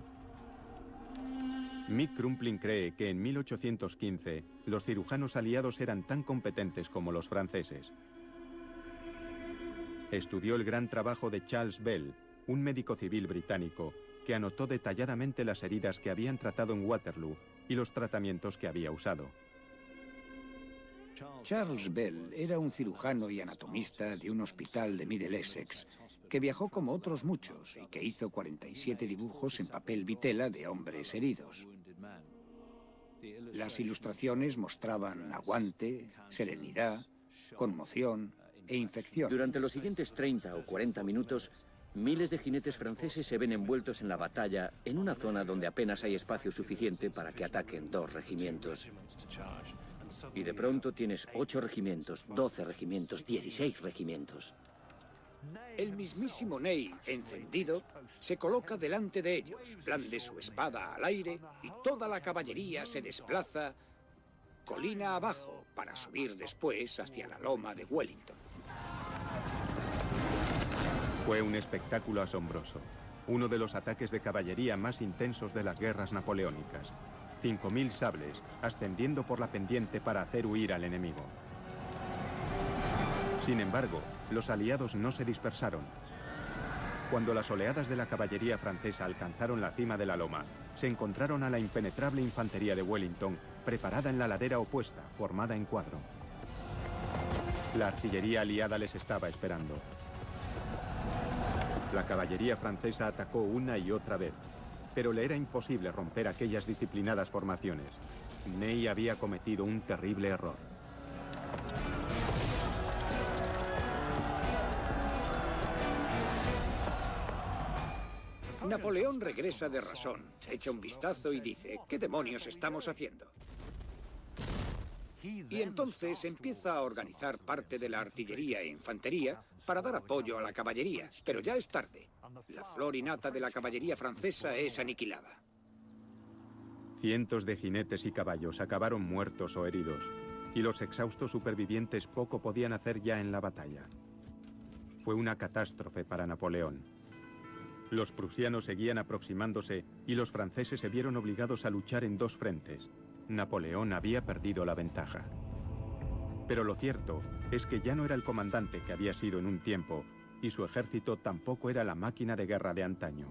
Mick Crumpling cree que en 1815 los cirujanos aliados eran tan competentes como los franceses. Estudió el gran trabajo de Charles Bell, un médico civil británico, que anotó detalladamente las heridas que habían tratado en Waterloo y los tratamientos que había usado. Charles Bell era un cirujano y anatomista de un hospital de Middle Essex, que viajó como otros muchos y que hizo 47 dibujos en papel vitela de hombres heridos. Las ilustraciones mostraban aguante, serenidad, conmoción e infección. Durante los siguientes 30 o 40 minutos, miles de jinetes franceses se ven envueltos en la batalla en una zona donde apenas hay espacio suficiente para que ataquen 2 regimientos. Y de pronto tienes 8 regimientos, 12 regimientos, 16 regimientos. El mismísimo Ney, encendido, se coloca delante de ellos, blande su espada al aire y toda la caballería se desplaza colina abajo para subir después hacia la loma de Wellington. Fue un espectáculo asombroso, uno de los ataques de caballería más intensos de las guerras napoleónicas. 5.000 sables ascendiendo por la pendiente para hacer huir al enemigo. Sin embargo, los aliados no se dispersaron. Cuando las oleadas de la caballería francesa alcanzaron la cima de la loma, se encontraron a la impenetrable infantería de Wellington preparada en la ladera opuesta, formada en cuadro. La artillería aliada les estaba esperando. La caballería francesa atacó una y otra vez, pero le era imposible romper aquellas disciplinadas formaciones. Ney había cometido un terrible error. Napoleón regresa de Rasón, echa un vistazo y dice, ¿qué demonios estamos haciendo? Y entonces empieza a organizar parte de la artillería e infantería para dar apoyo a la caballería, pero ya es tarde. La flor innata de la caballería francesa es aniquilada. Cientos de jinetes y caballos acabaron muertos o heridos, y los exhaustos supervivientes poco podían hacer ya en la batalla. Fue una catástrofe para Napoleón. Los prusianos seguían aproximándose y los franceses se vieron obligados a luchar en 2 frentes. Napoleón había perdido la ventaja. Pero lo cierto es que ya no era el comandante que había sido en un tiempo, y su ejército tampoco era la máquina de guerra de antaño.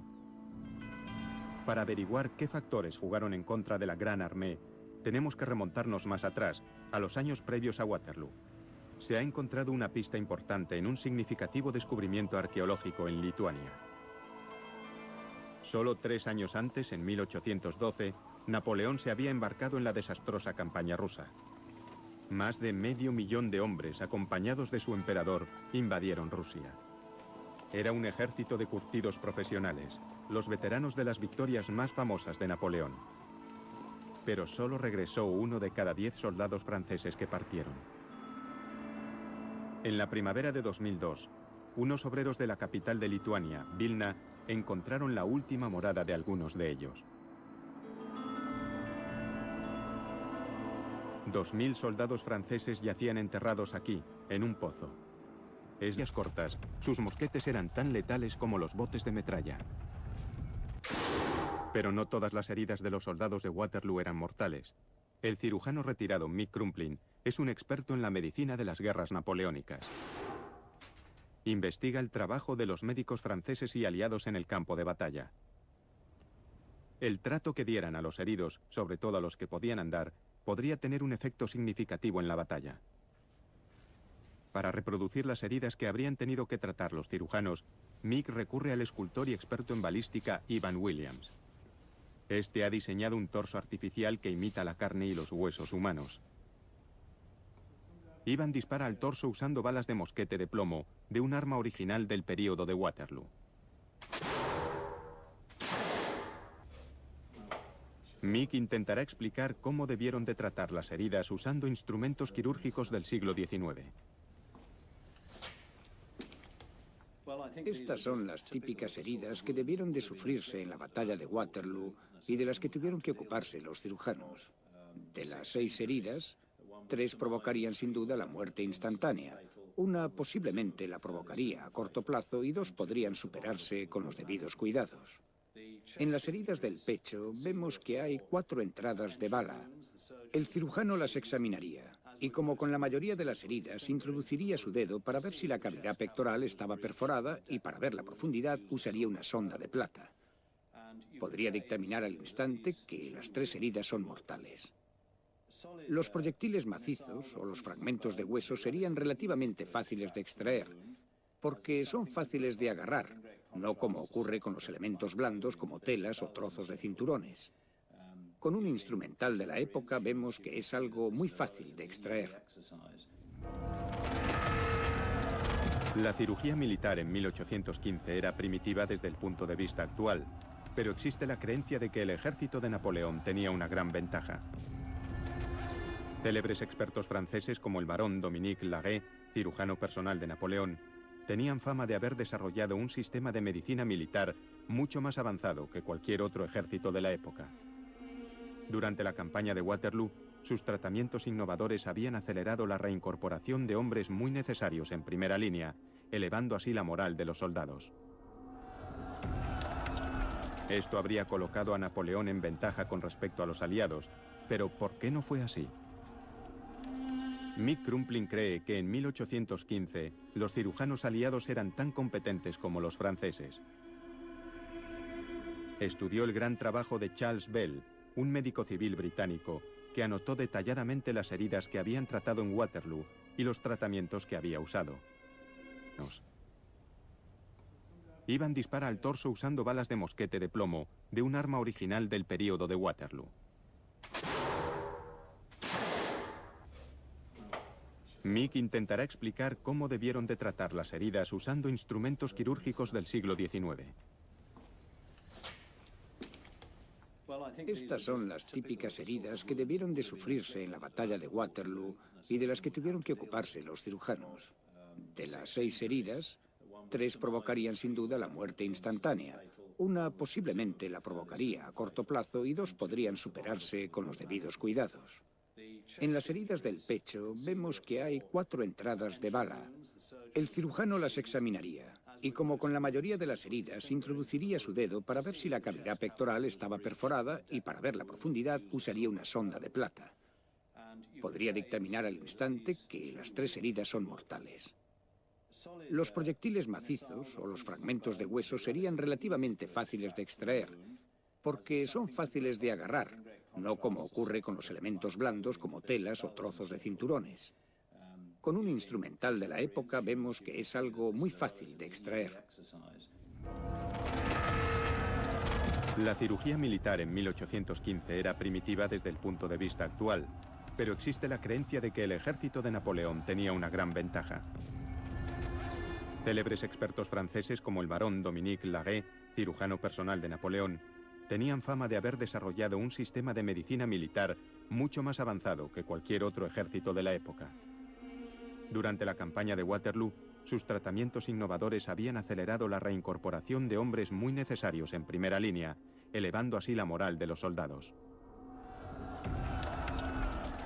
Para averiguar qué factores jugaron en contra de la Gran Armée, tenemos que remontarnos más atrás, a los años previos a Waterloo. Se ha encontrado una pista importante en un significativo descubrimiento arqueológico en Lituania. Solo 3 años antes, en 1812, Napoleón se había embarcado en la desastrosa campaña rusa. Más de 500.000 de hombres, acompañados de su emperador, invadieron Rusia. Era un ejército de curtidos profesionales, los veteranos de las victorias más famosas de Napoleón. Pero solo regresó 1 de cada 10 soldados franceses que partieron. En la primavera de 2002, unos obreros de la capital de Lituania, Vilna, encontraron la última morada de algunos de ellos. 2000 soldados franceses yacían enterrados aquí, en un pozo. En días cortas, sus mosquetes eran tan letales como los botes de metralla. Pero no todas las heridas de los soldados de Waterloo eran mortales. El cirujano retirado Mick Crumpling es un experto en la medicina de las guerras napoleónicas. Investiga el trabajo de los médicos franceses y aliados en el campo de batalla. El trato que dieran a los heridos, sobre todo a los que podían andar, podría tener un efecto significativo en la batalla. Para reproducir las heridas que habrían tenido que tratar los cirujanos, Mick recurre al escultor y experto en balística Ivan Williams. Este ha diseñado un torso artificial que imita la carne y los huesos humanos. Ivan dispara al torso usando balas de mosquete de plomo de un arma original del período de Waterloo. Mick intentará explicar cómo debieron de tratar las heridas usando instrumentos quirúrgicos del siglo XIX. Estas son las típicas heridas que debieron de sufrirse en la batalla de Waterloo y de las que tuvieron que ocuparse los cirujanos. De las 6 heridas, 3 provocarían sin duda la muerte instantánea. Una posiblemente la provocaría a corto plazo y 2 podrían superarse con los debidos cuidados. En las heridas del pecho vemos que hay 4 entradas de bala. El cirujano las examinaría y, como con la mayoría de las heridas, introduciría su dedo para ver si la cavidad pectoral estaba perforada y, para ver la profundidad, usaría una sonda de plata. Podría dictaminar al instante que las 3 heridas son mortales. Los proyectiles macizos o los fragmentos de hueso serían relativamente fáciles de extraer, porque son fáciles de agarrar, no como ocurre con los elementos blandos como telas o trozos de cinturones. Con un instrumental de la época vemos que es algo muy fácil de extraer. La cirugía militar en 1815 era primitiva desde el punto de vista actual, pero existe la creencia de que el ejército de Napoleón tenía una gran ventaja. Célebres expertos franceses como el barón Dominique Laguet, cirujano personal de Napoleón, tenían fama de haber desarrollado un sistema de medicina militar mucho más avanzado que cualquier otro ejército de la época. Durante la campaña de Waterloo, sus tratamientos innovadores habían acelerado la reincorporación de hombres muy necesarios en primera línea, elevando así la moral de los soldados. Esto habría colocado a Napoleón en ventaja con respecto a los aliados, pero ¿por qué no fue así? Mick Crumpling cree que en 1815 los cirujanos aliados eran tan competentes como los franceses. Estudió el gran trabajo de Charles Bell, un médico civil británico, que anotó detalladamente las heridas que habían tratado en Waterloo y los tratamientos que había usado. Ivan dispara al torso usando balas de mosquete de plomo de un arma original del período de Waterloo. Mick intentará explicar cómo debieron de tratar las heridas usando instrumentos quirúrgicos del siglo XIX. Estas son las típicas heridas que debieron de sufrirse en la batalla de Waterloo y de las que tuvieron que ocuparse los cirujanos. De las 6 heridas, 3 provocarían sin duda la muerte instantánea. Una posiblemente la provocaría a corto plazo y 2 podrían superarse con los debidos cuidados. En las heridas del pecho vemos que hay 4 entradas de bala. El cirujano las examinaría y, como con la mayoría de las heridas, introduciría su dedo para ver si la cavidad pectoral estaba perforada y, para ver la profundidad, usaría una sonda de plata. Podría dictaminar al instante que las 3 heridas son mortales. Los proyectiles macizos o los fragmentos de hueso serían relativamente fáciles de extraer, porque son fáciles de agarrar, no como ocurre con los elementos blandos como telas o trozos de cinturones. Con un instrumental de la época vemos que es algo muy fácil de extraer. La cirugía militar en 1815 era primitiva desde el punto de vista actual, pero existe la creencia de que el ejército de Napoleón tenía una gran ventaja. Célebres expertos franceses como el barón Dominique Laguet, cirujano personal de Napoleón, tenían fama de haber desarrollado un sistema de medicina militar mucho más avanzado que cualquier otro ejército de la época. Durante la campaña de Waterloo, sus tratamientos innovadores habían acelerado la reincorporación de hombres muy necesarios en primera línea, elevando así la moral de los soldados.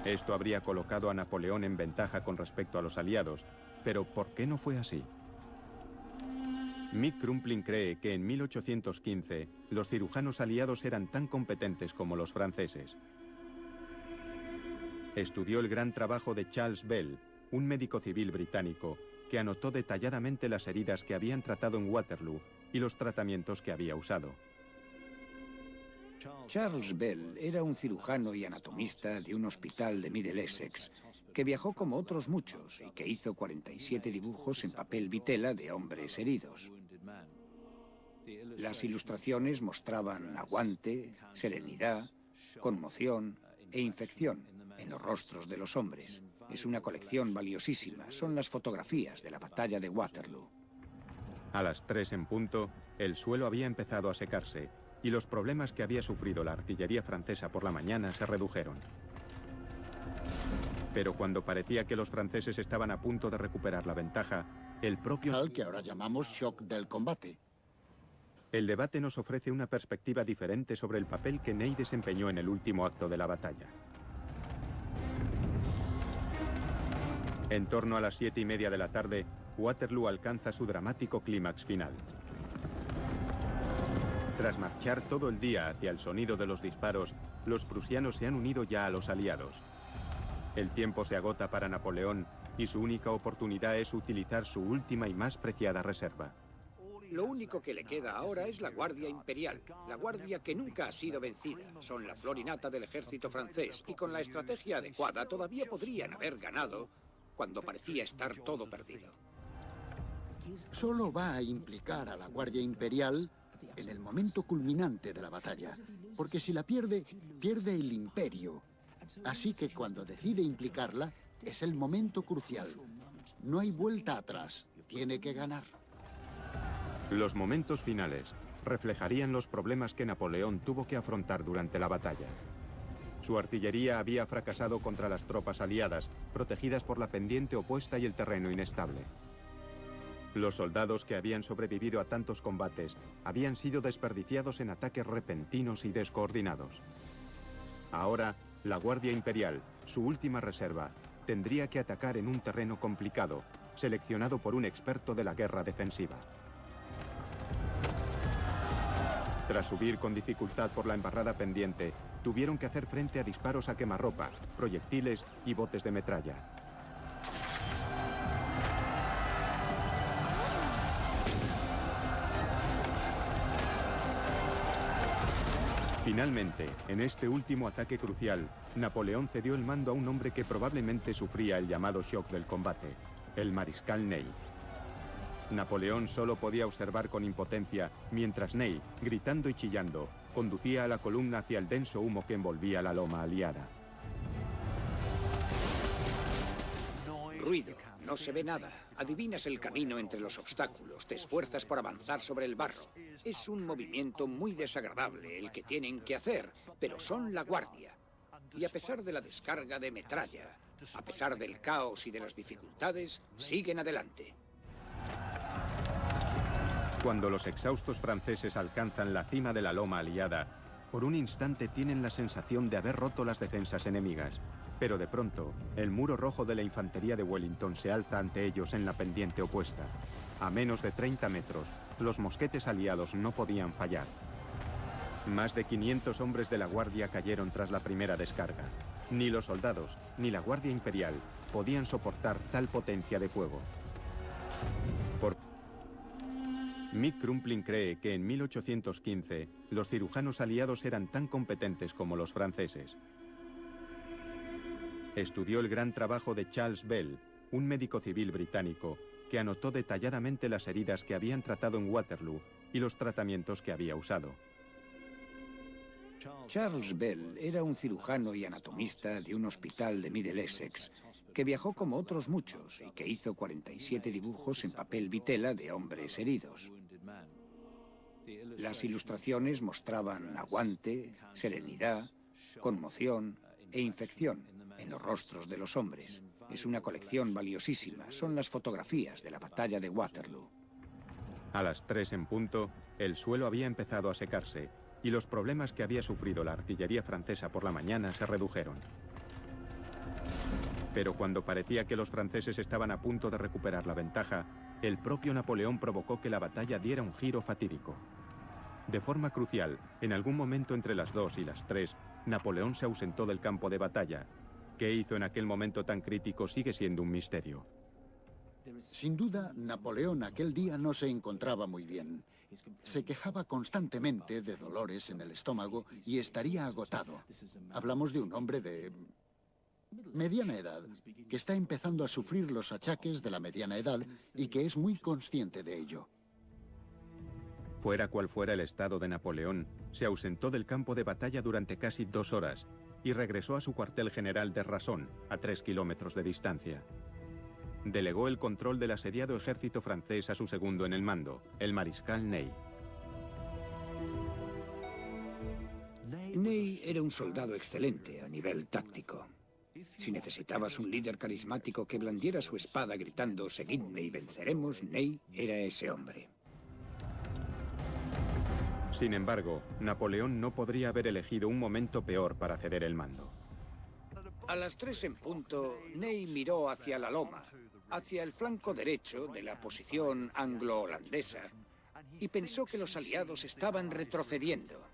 Esto habría colocado a Napoleón en ventaja con respecto a los aliados, pero ¿por qué no fue así? Mick Crumpling cree que en 1815 los cirujanos aliados eran tan competentes como los franceses. Estudió el gran trabajo de Charles Bell, un médico civil británico, que anotó detalladamente las heridas que habían tratado en Waterloo y los tratamientos que había usado. Charles Bell era un cirujano y anatomista de un hospital de Middle Essex, que viajó como otros muchos y que hizo 47 dibujos en papel vitela de hombres heridos. Las ilustraciones mostraban aguante, serenidad, conmoción e infección en los rostros de los hombres. Es una colección valiosísima, son las fotografías de la batalla de Waterloo. A las 3 en punto, el suelo había empezado a secarse y los problemas que había sufrido la artillería francesa por la mañana se redujeron. Pero cuando parecía que los franceses estaban a punto de recuperar la ventaja, el propio... Al que ahora llamamos shock del combate. El debate nos ofrece una perspectiva diferente sobre el papel que Ney desempeñó en el último acto de la batalla. En torno a las 7:30 de la tarde, Waterloo alcanza su dramático clímax final. Tras marchar todo el día hacia el sonido de los disparos, los prusianos se han unido ya a los aliados. El tiempo se agota para Napoleón y su única oportunidad es utilizar su última y más preciada reserva. Lo único que le queda ahora es la Guardia Imperial, la guardia que nunca ha sido vencida. Son la flor y nata del ejército francés y con la estrategia adecuada todavía podrían haber ganado cuando parecía estar todo perdido. Solo va a implicar a la Guardia Imperial en el momento culminante de la batalla, porque si la pierde, pierde el imperio. Así que cuando decide implicarla, es el momento crucial. No hay vuelta atrás, tiene que ganar. Los momentos finales reflejarían los problemas que Napoleón tuvo que afrontar durante la batalla. Su artillería había fracasado contra las tropas aliadas, protegidas por la pendiente opuesta y el terreno inestable. Los soldados que habían sobrevivido a tantos combates habían sido desperdiciados en ataques repentinos y descoordinados. Ahora, la Guardia Imperial, su última reserva, tendría que atacar en un terreno complicado, seleccionado por un experto de la guerra defensiva. Tras subir con dificultad por la embarrada pendiente, tuvieron que hacer frente a disparos a quemarropa, proyectiles y botes de metralla. Finalmente, en este último ataque crucial, Napoleón cedió el mando a un hombre que probablemente sufría el llamado shock del combate, el mariscal Ney. Napoleón solo podía observar con impotencia, mientras Ney, gritando y chillando, conducía a la columna hacia el denso humo que envolvía la loma aliada. Ruido, no se ve nada. Adivinas el camino entre los obstáculos, te esfuerzas por avanzar sobre el barro. Es un movimiento muy desagradable el que tienen que hacer, pero son la guardia. Y a pesar de la descarga de metralla, a pesar del caos y de las dificultades, siguen adelante. Cuando los exhaustos franceses alcanzan la cima de la loma aliada, por un instante tienen la sensación de haber roto las defensas enemigas. Pero de pronto, el muro rojo de la infantería de Wellington se alza ante ellos en la pendiente opuesta. A menos de 30 metros, los mosquetes aliados no podían fallar. Más de 500 hombres de la Guardia cayeron tras la primera descarga. Ni los soldados, ni la Guardia Imperial podían soportar tal potencia de fuego. Mick Crumpling cree que en 1815 los cirujanos aliados eran tan competentes como los franceses. Estudió el gran trabajo de Charles Bell, un médico civil británico, que anotó detalladamente las heridas que habían tratado en Waterloo y los tratamientos que había usado. Charles Bell era un cirujano y anatomista de un hospital de Middle Essex, que viajó como otros muchos y que hizo 47 dibujos en papel vitela de hombres heridos. Las ilustraciones mostraban aguante, serenidad, conmoción e infección en los rostros de los hombres. Es una colección valiosísima, son las fotografías de la batalla de Waterloo. A las 3 en punto, el suelo había empezado a secarse y los problemas que había sufrido la artillería francesa por la mañana se redujeron. Pero cuando parecía que los franceses estaban a punto de recuperar la ventaja, el propio Napoleón provocó que la batalla diera un giro fatídico. De forma crucial, en algún momento entre las 2 y las 3, Napoleón se ausentó del campo de batalla. ¿Qué hizo en aquel momento tan crítico sigue siendo un misterio? Sin duda, Napoleón aquel día no se encontraba muy bien. Se quejaba constantemente de dolores en el estómago y estaría agotado. Hablamos de un hombre de mediana edad, que está empezando a sufrir los achaques de la mediana edad y que es muy consciente de ello. Fuera cual fuera el estado de Napoleón, se ausentó del campo de batalla durante casi 2 horas y regresó a su cuartel general de Rason, a 3 kilómetros de distancia. Delegó el control del asediado ejército francés a su segundo en el mando, el mariscal Ney. Ney era un soldado excelente a nivel táctico. Si necesitabas un líder carismático que blandiera su espada gritando «Seguidme y venceremos», Ney era ese hombre. Sin embargo, Napoleón no podría haber elegido un momento peor para ceder el mando. A las 3 en punto, Ney miró hacia la loma, hacia el flanco derecho de la posición anglo-holandesa, y pensó que los aliados estaban retrocediendo.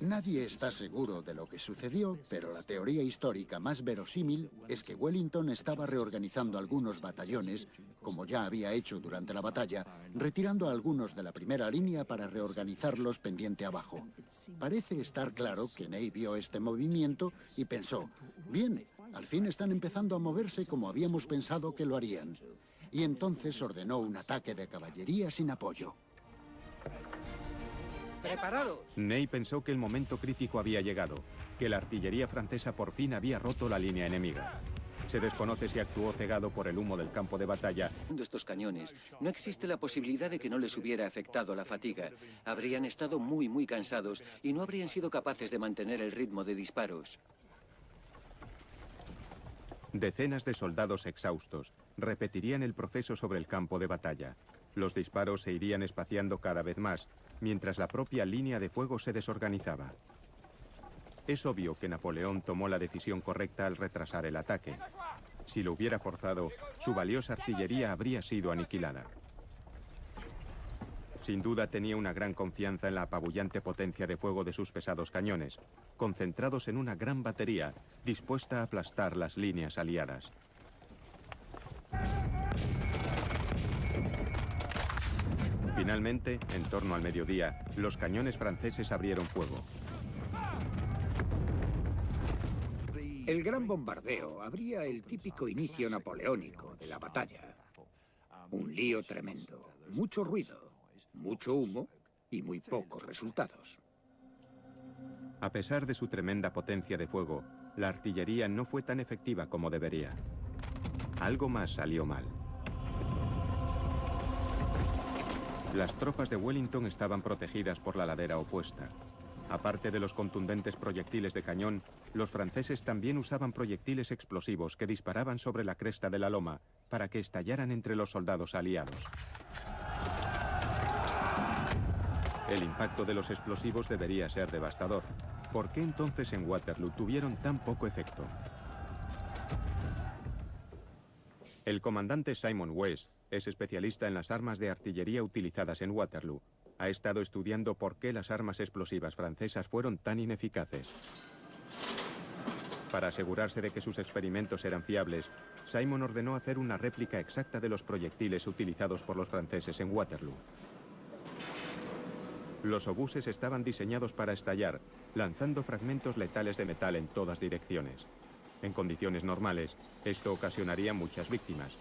Nadie está seguro de lo que sucedió, pero la teoría histórica más verosímil es que Wellington estaba reorganizando algunos batallones, como ya había hecho durante la batalla, retirando a algunos de la primera línea para reorganizarlos pendiente abajo. Parece estar claro que Ney vio este movimiento y pensó, bien, al fin están empezando a moverse como habíamos pensado que lo harían. Y entonces ordenó un ataque de caballería sin apoyo. ¡Preparados! Ney pensó que el momento crítico había llegado, que la artillería francesa por fin había roto la línea enemiga. Se desconoce si actuó cegado por el humo del campo de batalla. De estos cañones, no existe la posibilidad de que no les hubiera afectado la fatiga. Habrían estado muy cansados y no habrían sido capaces de mantener el ritmo de disparos. Decenas de soldados exhaustos repetirían el proceso sobre el campo de batalla. Los disparos se irían espaciando cada vez más, mientras la propia línea de fuego se desorganizaba. Es obvio que Napoleón tomó la decisión correcta al retrasar el ataque. Si lo hubiera forzado, su valiosa artillería habría sido aniquilada. Sin duda tenía una gran confianza en la apabullante potencia de fuego de sus pesados cañones, concentrados en una gran batería, dispuesta a aplastar las líneas aliadas. Finalmente, en torno al mediodía, los cañones franceses abrieron fuego. El gran bombardeo abría el típico inicio napoleónico de la batalla. Un lío tremendo, mucho ruido, mucho humo y muy pocos resultados. A pesar de su tremenda potencia de fuego, la artillería no fue tan efectiva como debería. Algo más salió mal. Las tropas de Wellington estaban protegidas por la ladera opuesta. Aparte de los contundentes proyectiles de cañón, los franceses también usaban proyectiles explosivos que disparaban sobre la cresta de la loma para que estallaran entre los soldados aliados. El impacto de los explosivos debería ser devastador. ¿Por qué entonces en Waterloo tuvieron tan poco efecto? El comandante Simon West es especialista en las armas de artillería utilizadas en Waterloo. Ha estado estudiando por qué las armas explosivas francesas fueron tan ineficaces. Para asegurarse de que sus experimentos eran fiables, Simon ordenó hacer una réplica exacta de los proyectiles utilizados por los franceses en Waterloo. Los obuses estaban diseñados para estallar, lanzando fragmentos letales de metal en todas direcciones. En condiciones normales, esto ocasionaría muchas víctimas,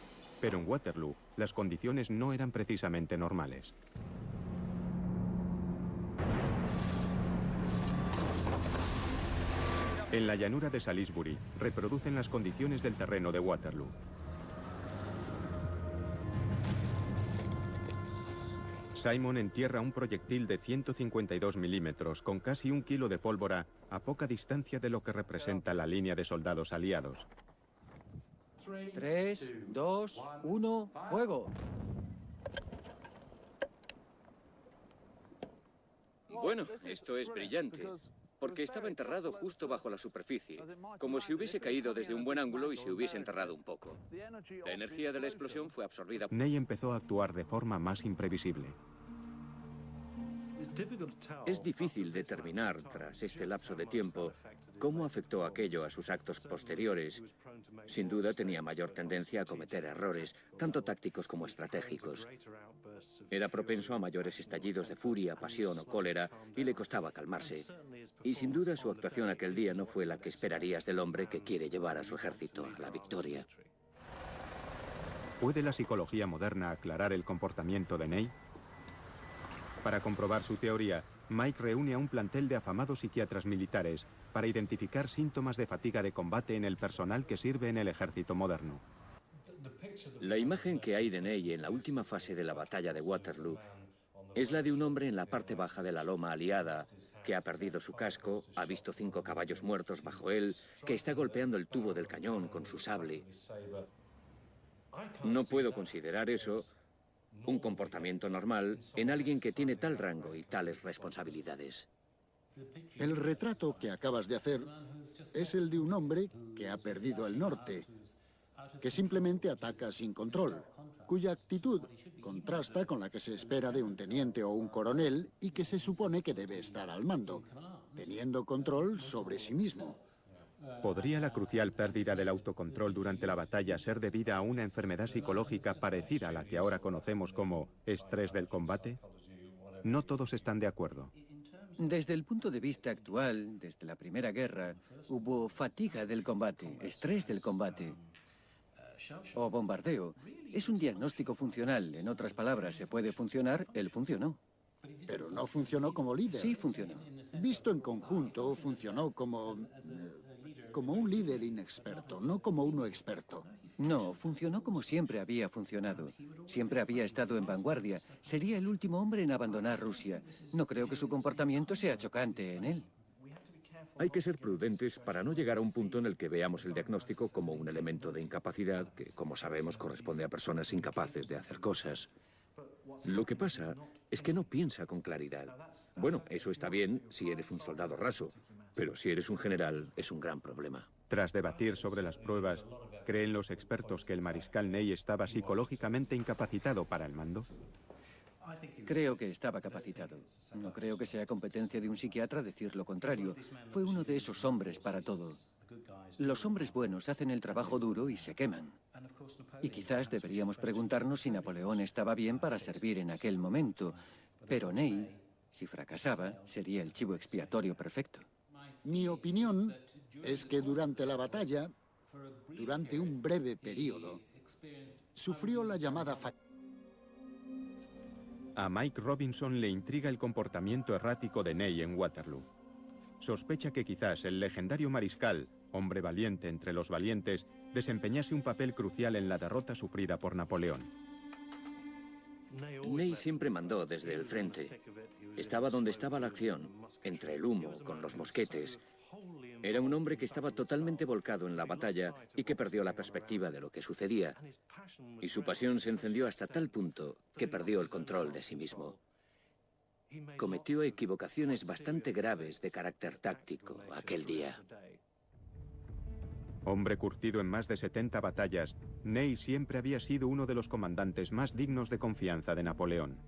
pero en Waterloo, las condiciones no eran precisamente normales. En la llanura de Salisbury, reproducen las condiciones del terreno de Waterloo. Simon entierra un proyectil de 152 milímetros con casi 1 kilo de pólvora a poca distancia de lo que representa la línea de soldados aliados. 3, 2, 1, ¡fuego! Bueno, esto es brillante, porque estaba enterrado justo bajo la superficie, como si hubiese caído desde un buen ángulo y se hubiese enterrado un poco. La energía de la explosión fue absorbida. Ney empezó a actuar de forma más imprevisible. Es difícil determinar, tras este lapso de tiempo, cómo afectó aquello a sus actos posteriores. Sin duda tenía mayor tendencia a cometer errores, tanto tácticos como estratégicos. Era propenso a mayores estallidos de furia, pasión o cólera, y le costaba calmarse. Y sin duda su actuación aquel día no fue la que esperarías del hombre que quiere llevar a su ejército a la victoria. ¿Puede la psicología moderna aclarar el comportamiento de Ney? Para comprobar su teoría, Mike reúne a un plantel de afamados psiquiatras militares para identificar síntomas de fatiga de combate en el personal que sirve en el ejército moderno. La imagen que hay de Ney en la última fase de la batalla de Waterloo Es la de un hombre en la parte baja de la loma aliada, que ha perdido su casco, ha visto 5 caballos muertos bajo él, que está golpeando el tubo del cañón con su sable. No puedo considerar eso un comportamiento normal en alguien que tiene tal rango y tales responsabilidades. El retrato que acabas de hacer es el de un hombre que ha perdido el norte, que simplemente ataca sin control, cuya actitud contrasta con la que se espera de un teniente o un coronel y que se supone que debe estar al mando, teniendo control sobre sí mismo. ¿Podría la crucial pérdida del autocontrol durante la batalla ser debida a una enfermedad psicológica parecida a la que ahora conocemos como estrés del combate? No todos están de acuerdo. Desde el punto de vista actual, desde la Primera Guerra, hubo fatiga del combate, estrés del combate o bombardeo. Es un diagnóstico funcional. En otras palabras, se puede funcionar, él funcionó. Pero no funcionó como líder. Sí, funcionó. Visto en conjunto, funcionó como un líder inexperto, no como uno experto. No, funcionó como siempre había funcionado. Siempre había estado en vanguardia. Sería el último hombre en abandonar Rusia. No creo que su comportamiento sea chocante en él. Hay que ser prudentes para no llegar a un punto en el que veamos el diagnóstico como un elemento de incapacidad que, como sabemos, corresponde a personas incapaces de hacer cosas. Lo que pasa es que no piensa con claridad. Bueno, eso está bien si eres un soldado raso, pero si eres un general es un gran problema. Tras debatir sobre las pruebas, ¿creen los expertos que el mariscal Ney estaba psicológicamente incapacitado para el mando? Creo que estaba capacitado. No creo que sea competencia de un psiquiatra decir lo contrario. Fue uno de esos hombres para todo. Los hombres buenos hacen el trabajo duro y se queman. Y quizás deberíamos preguntarnos si Napoleón estaba bien para servir en aquel momento. Pero Ney, si fracasaba, sería el chivo expiatorio perfecto. Mi opinión es que durante la batalla, durante un breve periodo, sufrió la llamada fatiga. A Mike Robinson le intriga el comportamiento errático de Ney en Waterloo. Sospecha que quizás el legendario mariscal, hombre valiente entre los valientes, desempeñase un papel crucial en la derrota sufrida por Napoleón. Ney siempre mandó desde el frente. Estaba donde estaba la acción, entre el humo, con los mosquetes. Era un hombre que estaba totalmente volcado en la batalla y que perdió la perspectiva de lo que sucedía. Y su pasión se encendió hasta tal punto que perdió el control de sí mismo. Cometió equivocaciones bastante graves de carácter táctico aquel día. Hombre curtido en más de 70 batallas, Ney siempre había sido uno de los comandantes más dignos de confianza de Napoleón.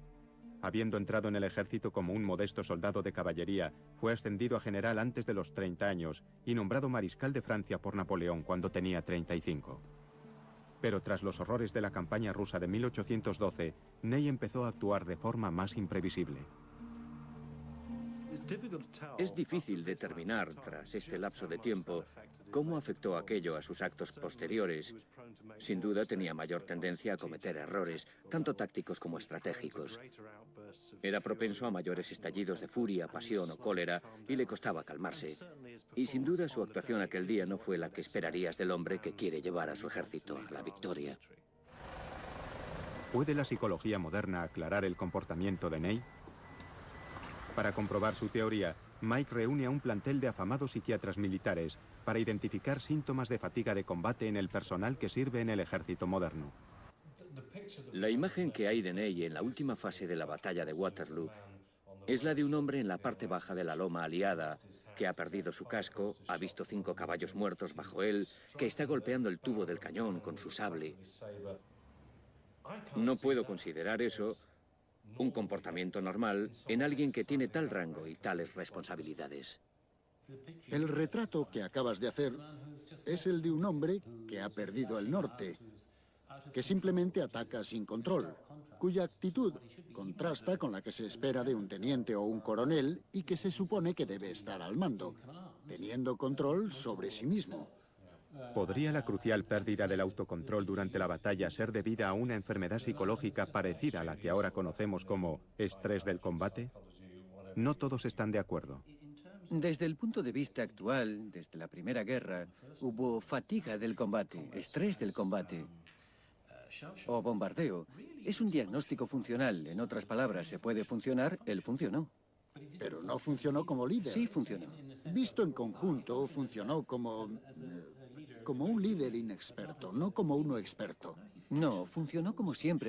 Habiendo entrado en el ejército como un modesto soldado de caballería, fue ascendido a general antes de los 30 años y nombrado mariscal de Francia por Napoleón cuando tenía 35. Pero tras los horrores de la campaña rusa de 1812, Ney empezó a actuar de forma más imprevisible. Es difícil determinar, tras este lapso de tiempo, cómo afectó aquello a sus actos posteriores. Sin duda tenía mayor tendencia a cometer errores, tanto tácticos como estratégicos. Era propenso a mayores estallidos de furia, pasión o cólera y le costaba calmarse. Y sin duda su actuación aquel día no fue la que esperarías del hombre que quiere llevar a su ejército a la victoria. ¿Puede la psicología moderna aclarar el comportamiento de Ney? Para comprobar su teoría, Mike reúne a un plantel de afamados psiquiatras militares para identificar síntomas de fatiga de combate en el personal que sirve en el ejército moderno. La imagen que hay de Ney en la última fase de la batalla de Waterloo es la de un hombre en la parte baja de la loma aliada, que ha perdido su casco, ha visto 5 caballos muertos bajo él, que está golpeando el tubo del cañón con su sable. No puedo considerar eso un comportamiento normal en alguien que tiene tal rango y tales responsabilidades. El retrato que acabas de hacer es el de un hombre que ha perdido el norte, que simplemente ataca sin control, cuya actitud contrasta con la que se espera de un teniente o un coronel y que se supone que debe estar al mando, teniendo control sobre sí mismo. ¿Podría la crucial pérdida del autocontrol durante la batalla ser debida a una enfermedad psicológica parecida a la que ahora conocemos como estrés del combate? No todos están de acuerdo. Desde el punto de vista actual, desde la Primera Guerra, hubo fatiga del combate, estrés del combate o bombardeo. Es un diagnóstico funcional. En otras palabras, se puede funcionar, él funcionó. Pero no funcionó como líder. Sí funcionó. Visto en conjunto, funcionó como un líder inexperto, no como uno experto. No, funcionó como siempre